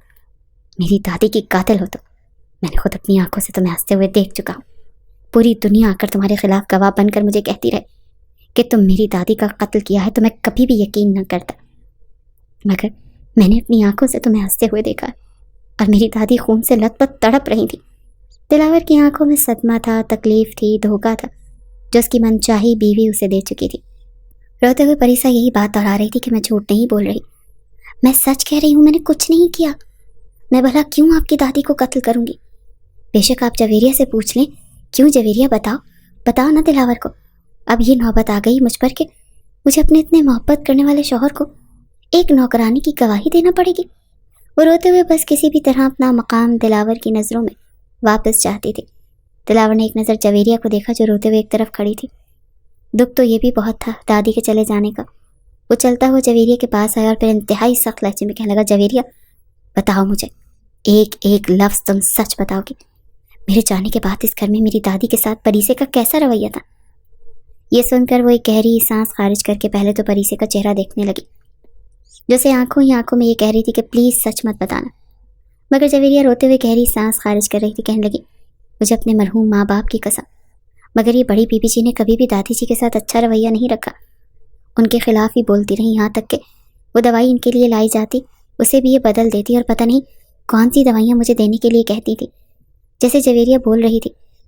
میری دادی کی قاتل ہو. تو میں نے خود اپنی آنکھوں سے تمہیں ہنستے ہوئے دیکھ چکا ہوں. پوری دنیا آ کر تمہارے خلاف گواہ بن کر مجھے کہتی رہے کہ تم میری دادی کا قتل کیا ہے تو میں کبھی بھی یقین نہ کرتا، مگر میں نے اپنی آنکھوں سے تمہیں ہنستے ہوئے دیکھا اور میری دادی خون سے لت پت تڑپ رہی تھی. دلاور کی آنکھوں میں صدمہ تھا، تکلیف تھی، دھوکہ تھا جو اس کی منچاہی بیوی اسے دے چکی تھی. روتے ہوئے پریسا یہی بات دہرا رہی تھی کہ میں جھوٹ نہیں بول رہی، میں سچ کہہ رہی ہوں، میں نے کچھ نہیں کیا. میں بھلا کیوں آپ کی دادی کو قتل کروں گی؟ بے شک آپ جویریہ سے پوچھ لیں. کیوں جویریہ؟ بتاؤ نا دلاور کو. اب یہ نوبت آ گئی مجھ پر کہ مجھے اپنے اتنے محبت کرنے والے شوہر کو ایک نوکرانی کی گواہی دینا پڑے گی. وہ روتے ہوئے بس کسی بھی طرح اپنا مقام دلاور کی نظروں میں واپس چاہتی تھی. دلاور نے ایک نظر جویریہ کو دیکھا جو روتے ہوئے ایک طرف کھڑی تھی. دکھ تو یہ بھی بہت تھا دادی کے چلے جانے کا. وہ چلتا ہوا جویریہ کے پاس آیا اور پھر انتہائی سخت لہجے میں کہنے لگا، جویریہ بتاؤ مجھے، ایک ایک لفظ تم سچ بتاؤ گی. میرے جانے کے بعد اس گھر میں میری دادی کے ساتھ پریسے کا کیسا رویہ تھا؟ یہ سن کر وہ ایک گہری سانس خارج کر کے پہلے تو پریسے کا چہرہ دیکھنے لگی، جیسے آنکھوں ہی آنکھوں میں یہ کہہ رہی تھی کہ پلیز سچ مت بتانا. مگر جویریہ روتے ہوئے گہری سانس خارج کر رہی تھی. کہنے لگی، مجھے اپنے مرحوم ماں باپ کی قسم، مگر یہ بڑی بی بی جی نے کبھی بھی دادی جی کے ساتھ اچھا رویہ نہیں رکھا. ان کے خلاف ہی بولتی رہی، یہاں تک کہ وہ دوائی ان کے لیے لائی جاتی اسے بھی یہ بدل دیتی اور پتہ نہیں کون سی دوائیاں مجھے دینے کے لیے کہتی تھی. جیسے جویریہ بول رہی تھی